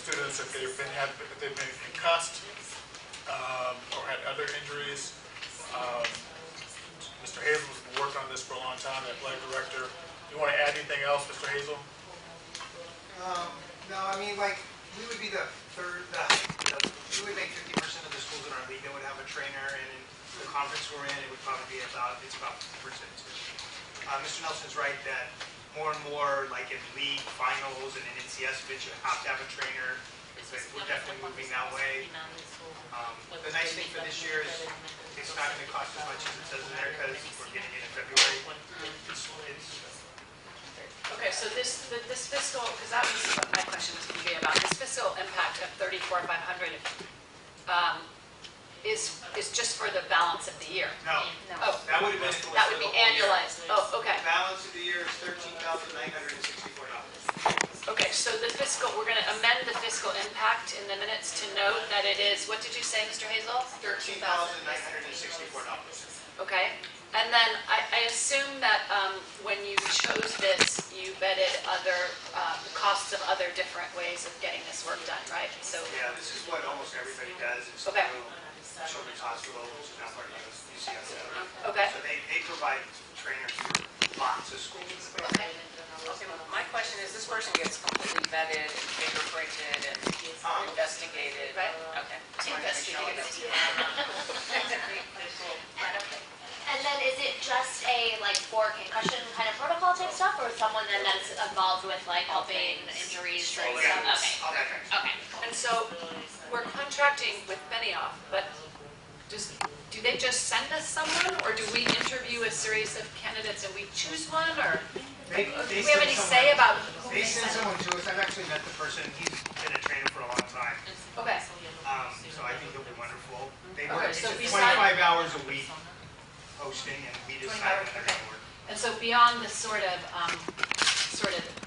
students if they've been concussed or had other injuries. Mr. Hazel's been working on this for a long time, the athletic director. Do you want to add anything else, Mr. Hazel? No, I mean, like, we would be the third, we would make 50% of the schools in our league that would have a trainer, and in the conference we're in, it would probably be about 50% too. Mr. Nelson's right that more and more, like in league finals and in NCS bids, you have to have a trainer. We're definitely moving that way. The nice thing for this year is it's not going to cost as much as it says in there because we're getting it in February. Okay, so this fiscal, because that was what my question was going to be about, this fiscal impact of $34,500, is just for the balance of the year? No. Oh, That would have been. that would be annualized. Oh, okay. The balance of the year is $13,964. Okay, so the fiscal, we're going to amend the fiscal impact in the minutes to note that it is, what did you say, Mr. Hazel? $13,964. Okay, and then I assume that when you chose this, you vetted the costs of other different ways of getting this work done, right? So Yeah, this is what almost everybody does. It's Okay. Children's Hospital, which is now part of UCSF. Okay. So they provide trainers for lots of schools. Okay. Okay, well, my question is, this person gets completely vetted and fingerprinted and investigated? Right. Okay. Just wanted to make sure all Investigated. that- And then is it just a for concussion kind of protocol type stuff, or someone then that's involved with helping injuries and stuff? Okay. Okay. And so we're contracting with Benioff, but do they just send us someone, or do we interview a series of candidates and we choose one, or do we have any say about who They send someone to us. I've actually met the person. He's been a trainer for a long time. Okay. So I think he'll be wonderful. They Okay, work so it's beside- 25 hours a week hosting, and we decide when they're going to work. And so beyond the sort of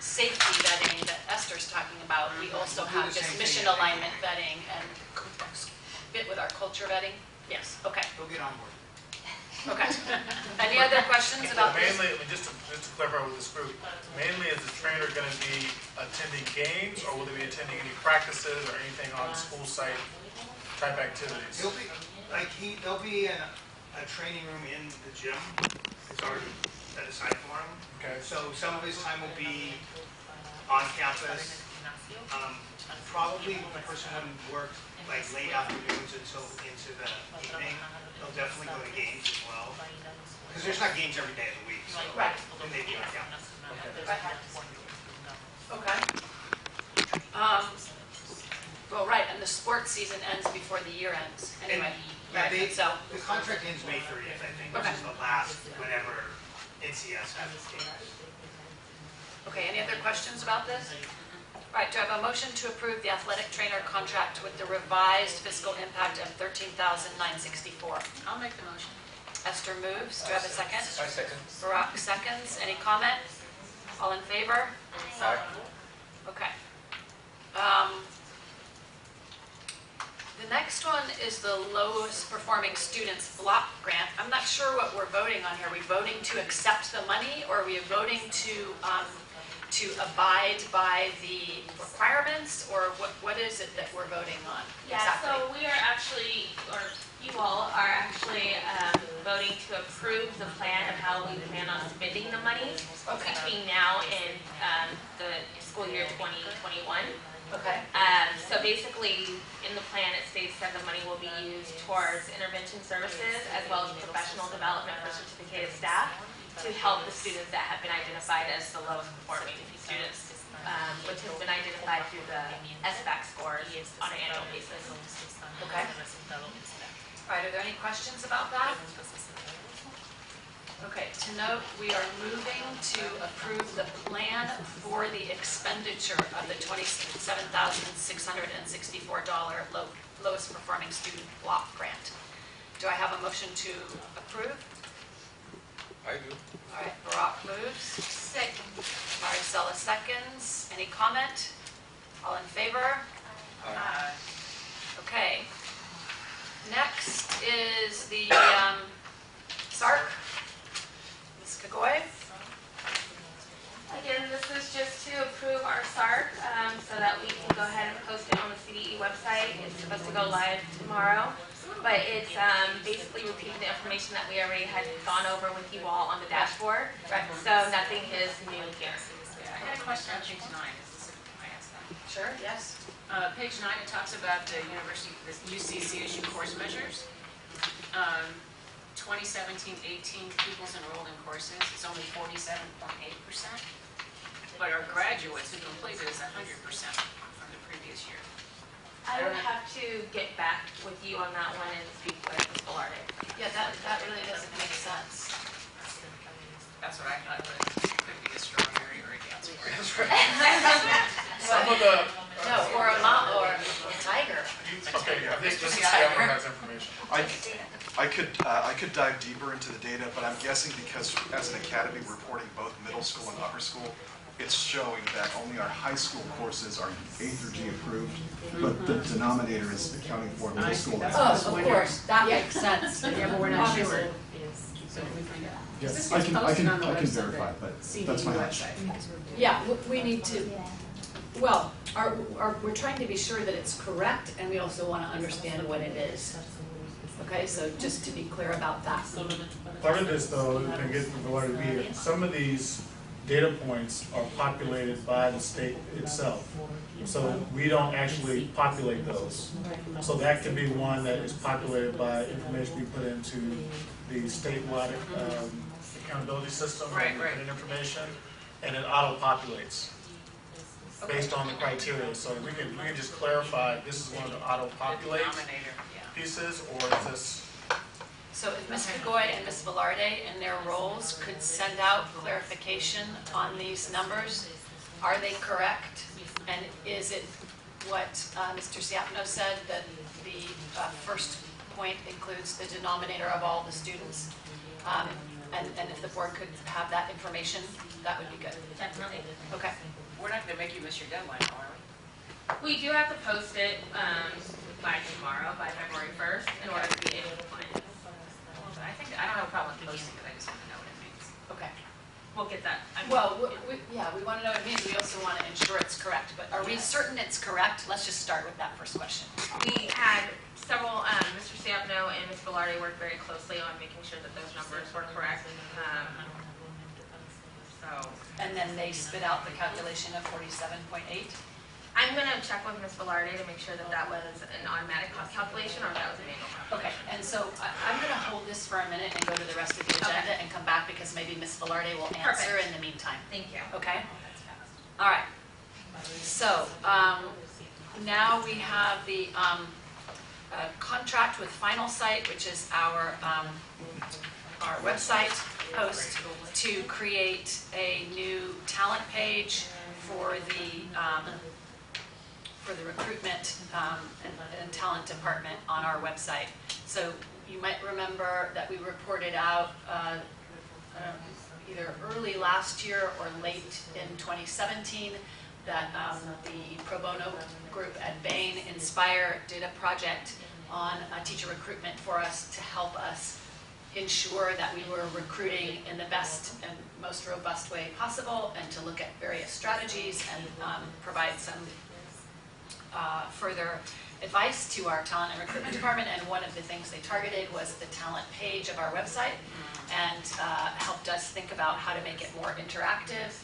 safety vetting that Esther's talking about, we also We'll do have the this same mission thing. alignment vetting and fit with our culture vetting? Yes, okay, They'll get on board. okay. Any other questions about this? Mainly, just to clarify with this group, mainly is the trainer going to be attending games, or will they be attending any practices or anything on school site type activities? There'll be a training room in the gym. It's already set aside for him. Okay. So some of his time will be on campus. Probably the person wouldn't work late afternoons until into the evening. They'll definitely go to games as well. Because there's not games every day of the week. So Right. Then they'd be on campus. Okay. Well, right, and the sports season ends before the year ends, anyway. Yeah, Right, so, the contract ends May 30th, I think, which Okay. is the last whenever NCS has its games. okay, any other questions about this? All right, do I have a motion to approve the athletic trainer contract with the revised fiscal impact of $13,964? I'll make the motion. Esther moves, do I have a second? I second. Barack seconds, any comment? All in favor? Aye. Okay. The next one is the lowest performing students block grant. I'm not sure what we're voting on here. Are we voting to accept the money, or are we voting to abide by the requirements, or what is it that we're voting on? Yeah, exactly? so we are actually, or you all are actually voting to approve the plan of how we plan on spending the money between now and the school year 2021. Okay. So basically, in the plan, it states that the money will be used towards intervention services as well as professional development for certificated staff to help the students that have been identified as the lowest performing students, which has been identified through the SBAC scores on an annual basis. Okay. All right, are there any questions about that? Okay, to note, we are moving to approve the plan for the expenditure of the $27,664 lowest performing student block grant. Do I have a motion to approve? I do. All right, Barack moves. Second. Maricela seconds. Any comment? All in favor? Aye. Okay. Next is the SARC. Ms. Kagoy. Again, this is just to approve our SARC so that we can go ahead and post it on the CDE website. It's supposed to go live tomorrow, but it's basically repeating the information that we already had gone over with you all on the dashboard. Right. So nothing is new here. Yeah, I got a question on page 9. Can I ask that? Sure, yes. Page 9, it talks about the university, the UCCSU course measures. 2017-18 pupils enrolled in courses, it's only 47.8%. But our graduates who completed is 100% from the previous year. I would have to get back with you on that one and speak with Ms. Velarde. Yeah, that really doesn't make sense. That's what I thought, but it could be a strawberry or a cancer. Some of the, No, or a tiger. okay, Yeah, Mr. Mr. Seattle. Seattle has information. I could dive deeper into the data, but I'm guessing because as an academy we're reporting both middle school and upper school, it's showing that only our high school courses are A through G approved, but the denominator is accounting for middle school. And high school. Of course, that makes sense. Yeah, but we're not sure. Yes, I can verify, but that's my hunch. Yeah, we need to, well, we're trying to be sure that it's correct, and we also want to understand what it is. Okay, so just to be clear about that. Part of this, though, and get from where to be, some of these data points are populated by the state itself. So we don't actually populate those. So that could be one that is populated by information we put into the statewide accountability system. Right. We put in information, and it auto-populates based on the criteria. So we can just clarify, this is one of the auto-populate pieces, or is this? So if Ms. Gogoy and Ms. Velarde in their roles could send out clarification on these numbers, are they correct? And is it what Mr. Siapno said, that the first point includes the denominator of all the students? And if the board could have that information, that would be good. Definitely. Okay. We're not going to make you miss your deadline, are we? We do have to post it by tomorrow, by February 1st, in order to be able to find it. So I don't have a problem with posting it, I just want to know what it means. Okay. We'll get that. Well, we want to know what it means. We also want to ensure it's correct. But are we certain it's correct? Let's just start with that first question. We had several, Mr. Siapno and Ms. Velarde worked very closely on making sure that those numbers were correct. And then they spit out the calculation of 47.8? I'm going to check with Ms. Velarde to make sure that that was an automatic cost calculation or if that was a manual calculation. Okay, and so I'm going to hold this for a minute and go to the rest of the agenda and come back because maybe Ms. Velarde will answer in the meantime. Thank you. Okay? All right. So now we have the contract with Final Site, which is our website post to create a new talent page for the recruitment and talent department on our website. So you might remember that we reported out either early last year or late in 2017 that the pro bono group at Bain, Inspire, did a project on teacher recruitment for us to help us ensure that we were recruiting in the best and most robust way possible, and to look at various strategies and provide some further advice to our talent and recruitment department. And one of the things they targeted was the talent page of our website, and helped us think about how to make it more interactive.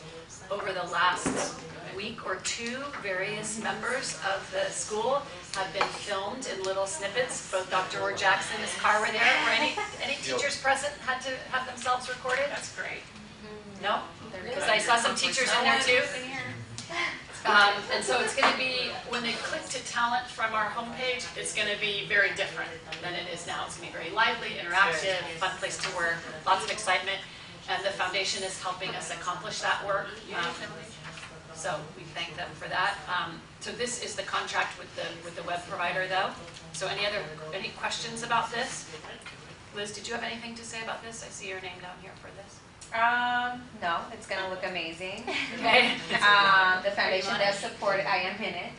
Over the last week or two, various members of the school have been filmed in little snippets. Both Dr. Ward Jackson and Ms. Carr were there. Were any teachers present had to have themselves recorded? That's great. No? Because I saw some teachers in there too. And so it's going to be, when they click to talent from our homepage, it's going to be very different than it is now. It's going to be very lively, interactive, fun place to work, lots of excitement. And the foundation is helping us accomplish that work. So we thank them for that. So this is the contract with the web provider, though. So any questions about this? Liz, did you have anything to say about this? I see your name down here for this. No, it's going to look amazing. Okay. The foundation does support it. I am in it.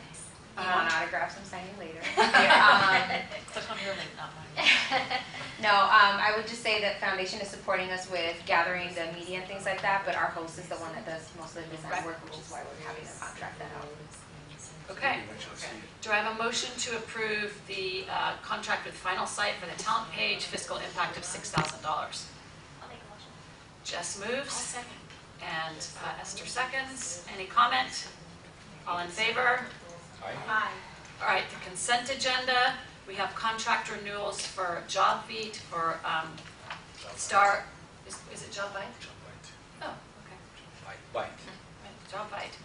You want autographs? I'm signing later. Click on your link, not mine. No, I would just say that foundation is supporting us with gathering the media and things like that, but our host is the one that does most of the design work, which is why we're having to contract that out. Okay. Do I have a motion to approve the contract with Final Site for the talent page, fiscal impact of $6,000? Jess moves. And Esther seconds. Any comment? All in favor? Aye. All right, the consent agenda. We have contract renewals for JobVite, for Star, is it JobVite? Oh, okay. JobVite.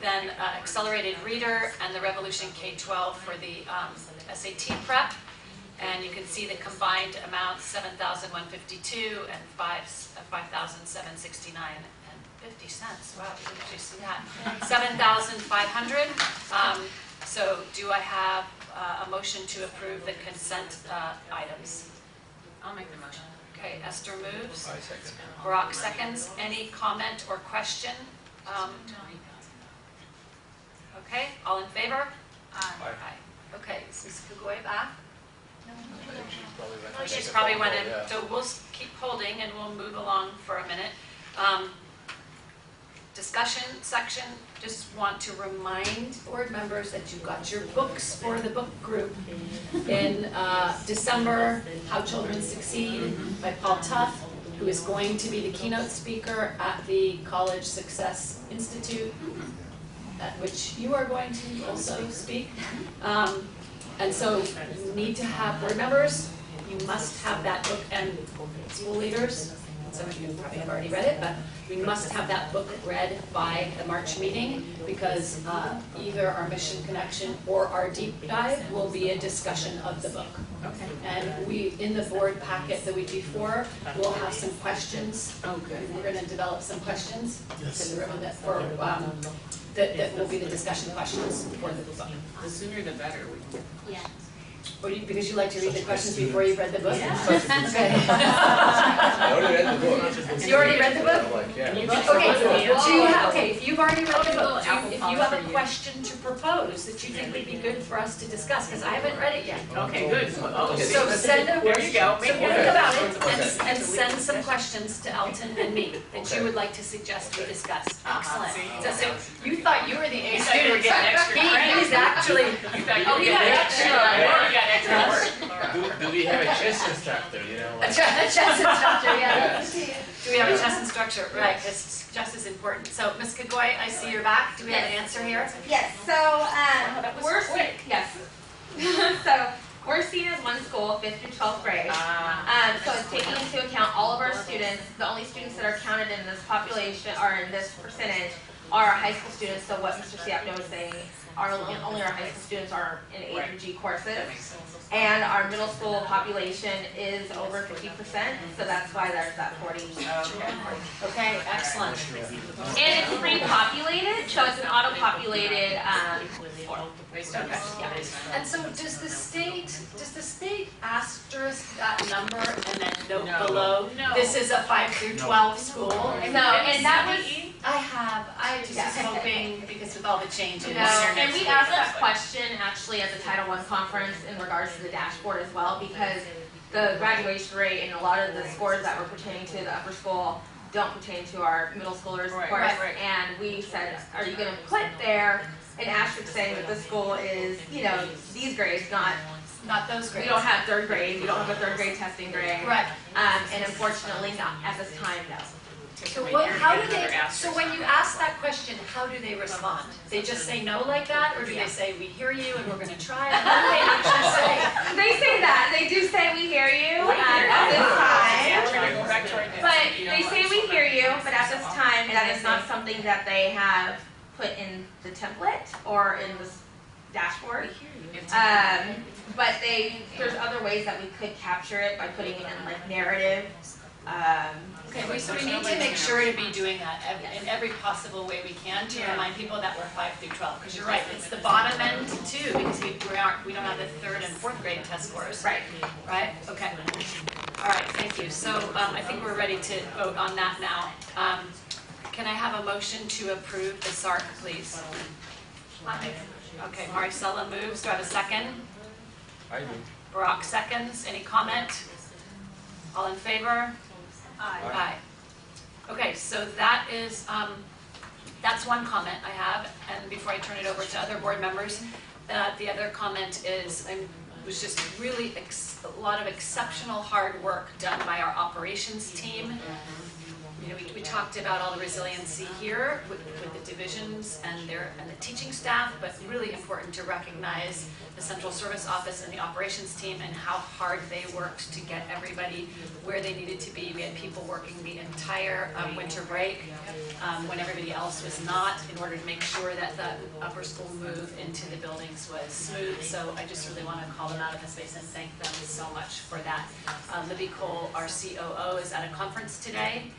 Then Accelerated Reader and the Revolution K-12 for the SAT prep. And you can see the combined amount, $7,152 and $5,769 and 50 cents. Wow, did you see that? $7,500. So do I have a motion to approve the consent items? I'll make the motion. Okay, Esther moves. Brock seconds. Any comment or question? Okay, all in favor? Aye. Okay, is Ms. Kugoi back? She's probably went in, so we'll keep holding and we'll move along for a minute. Discussion section, just want to remind board members that you got your books for the book group in December, How Children Succeed by Paul Tuff, who is going to be the keynote speaker at the College Success Institute, at which you are going to also speak. And so you need to have board members, you must have that book, and school leaders, some of you probably have already read it, but we must have that book read by the March meeting, because either our mission connection or our deep dive will be a discussion of the book. Okay. And we, in the board packet the week before, we'll have some questions. Okay. We're going to develop some questions to the ribbon that will be the discussion questions for the book. The sooner the better. Yeah. Because you like to read the questions before you've read the book? Yeah. Okay. I already read the book. You already read the book? Okay, if you've already read the book, if you have a question to propose that you think would be good for us to discuss, because I haven't read it yet. Okay, good. So send a, there you go. So think about it and send some questions to Elton and me that you would like to suggest we discuss. Excellent. So you thought you were the A student. He's actually. You thought you were getting extra. Do we have a chess instructor, you know? A chess instructor, yeah. Do we have a chess instructor? Right, because chess is important. So, Ms. Kagoi, I see you're back. Do we have an answer here? Yes, so we're so we're seen as one school, 5th through 12th grade. So it's taking into account all of our students. The only students that are counted in this population, or in this percentage, are our high school students. So what Mr. Siapno was saying, only our high school students are in A through G courses. And our middle school population is over 50%, so that's why there's that 40. Okay, excellent. And it's pre-populated, so it's an auto-populated form. And so does the state asterisk that number and then note below? No. This is a 5 through 12 school. No, and that was. I just was hoping, because with all the changes. No, and we asked that question actually at the Title I conference in regards to the dashboard as well, because the graduation rate and a lot of the scores that were pertaining to the upper school don't pertain to our middle schoolers, of course. Right. And we said, are you going to put there an asterisk saying that this school is, these grades, not those grades. We don't have third grade. We don't have a third grade testing grade. Right. And unfortunately, not at this time, no. So so when you ask that question, how do they respond? They just say no like that, or do they say, we hear you and we're going to try? What do they actually say? They say that. They do say we hear you at this time. But they say we hear you, but at this time, that is not something that they have put in the template or in the dashboard. But there's other ways that we could capture it by putting it in like narrative. Okay, so we need to make sure to be doing that in every possible way we can to remind people that we're 5 through 12. Because you're right, it's the bottom end too, because we don't have the 3rd and 4th grade test scores. Right. Right? Okay. All right, thank you. So I think we're ready to vote on that now. Can I have a motion to approve the SARC, please? Okay, Maricela moves. Do I have a second? I do. Brock seconds. Any comment? All in favor? Aye. Okay, so that is, that's one comment I have, and before I turn it over to other board members, the other comment is, it was just really a lot of exceptional hard work done by our operations team. We talked about all the resiliency here with the divisions and the teaching staff, but really important to recognize the central service office and the operations team and how hard they worked to get everybody where they needed to be. We had people working the entire winter break when everybody else was not, in order to make sure that the upper school move into the buildings was smooth. So I just really want to call them out in this space and thank them so much for that. Libby Cole, our COO, is at a conference today.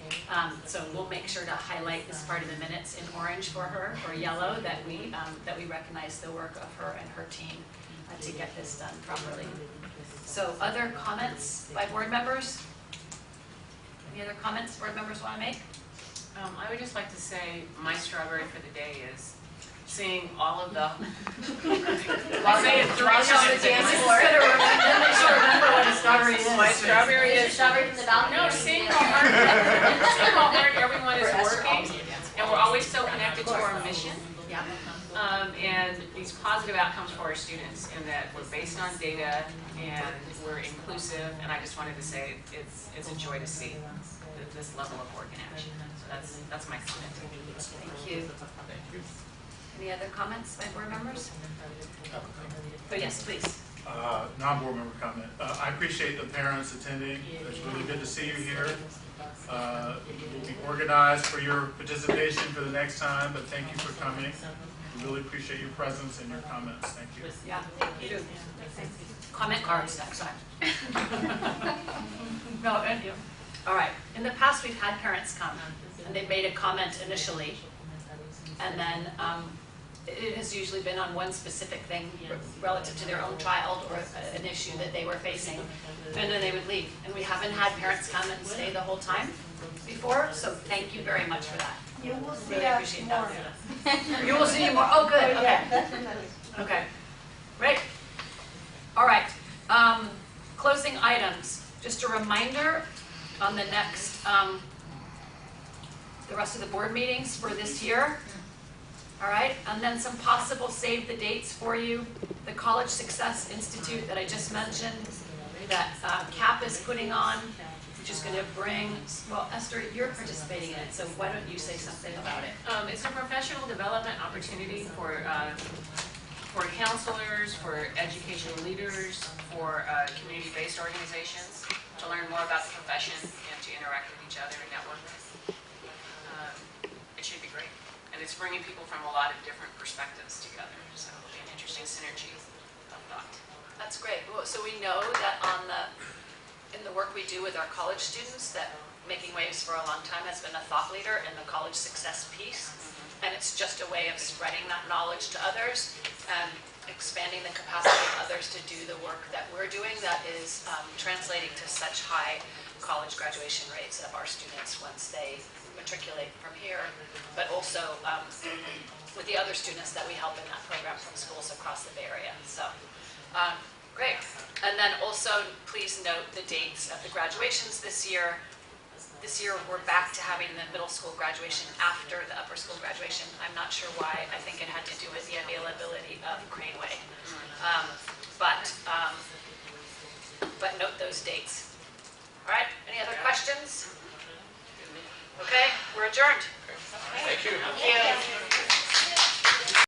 So we'll make sure to highlight this part of the minutes in orange for her, or yellow, that we recognize the work of her and her team to get this done properly. So other comments by board members? Any other comments board members want to make? I would just like to say my strawberry for the day is seeing all of the. I say it three times. Remember what a strawberry is. My strawberry is Strawberry from the balcony. no, seeing how hard everyone is working, and we're always so connected to our mission. And these positive outcomes for our students, in that we're based on data and we're inclusive. And I just wanted to say it's a joy to see this level of work in action. So that's my comment. Thank you. Any other comments by board members? Oh, yes, please. Non-board member comment. I appreciate the parents attending. It's really good to see you here. We'll be organized for your participation for the next time, but thank you for coming. We really appreciate your presence and your comments. Thank you. Yeah, thank you. Comment cards next time. No, thank you. All right. In the past, we've had parents come, and they've made a comment initially, and then it has usually been on one specific thing relative to their own child or an issue that they were facing, and then they would leave. And we haven't had parents come and stay the whole time before, so thank you very much for that. You will see Really us appreciate more. that. You will see more. Oh, good. Okay. Yeah, definitely. Okay. Great. All right. Closing items. Just a reminder on the next, the rest of the board meetings for this year. All right, and then some possible save the dates for you. The College Success Institute that I just mentioned, that CAP is putting on, which is going to bring, well, Esther, you're participating in it, so why don't you say something about it? It's a professional development opportunity for counselors, for educational leaders, for community-based organizations to learn more about the profession and to interact with each other and network. It should be great. And it's bringing people from a lot of different perspectives together, so it'll be an interesting synergy of thought. That's great. Well, so we know that in the work we do with our college students, that Making Waves for a long time has been a thought leader in the college success piece. And it's just a way of spreading that knowledge to others and expanding the capacity of others to do the work that we're doing that is translating to such high college graduation rates of our students once they matriculate from here, but also with the other students that we help in that program from schools across the Bay Area. So, great. And then also, please note the dates of the graduations this year. This year, we're back to having the middle school graduation after the upper school graduation. I'm not sure why. I think it had to do with the availability of Craneway. But note those dates. All right, any other questions? Okay, we're adjourned. Thank you. Thank you.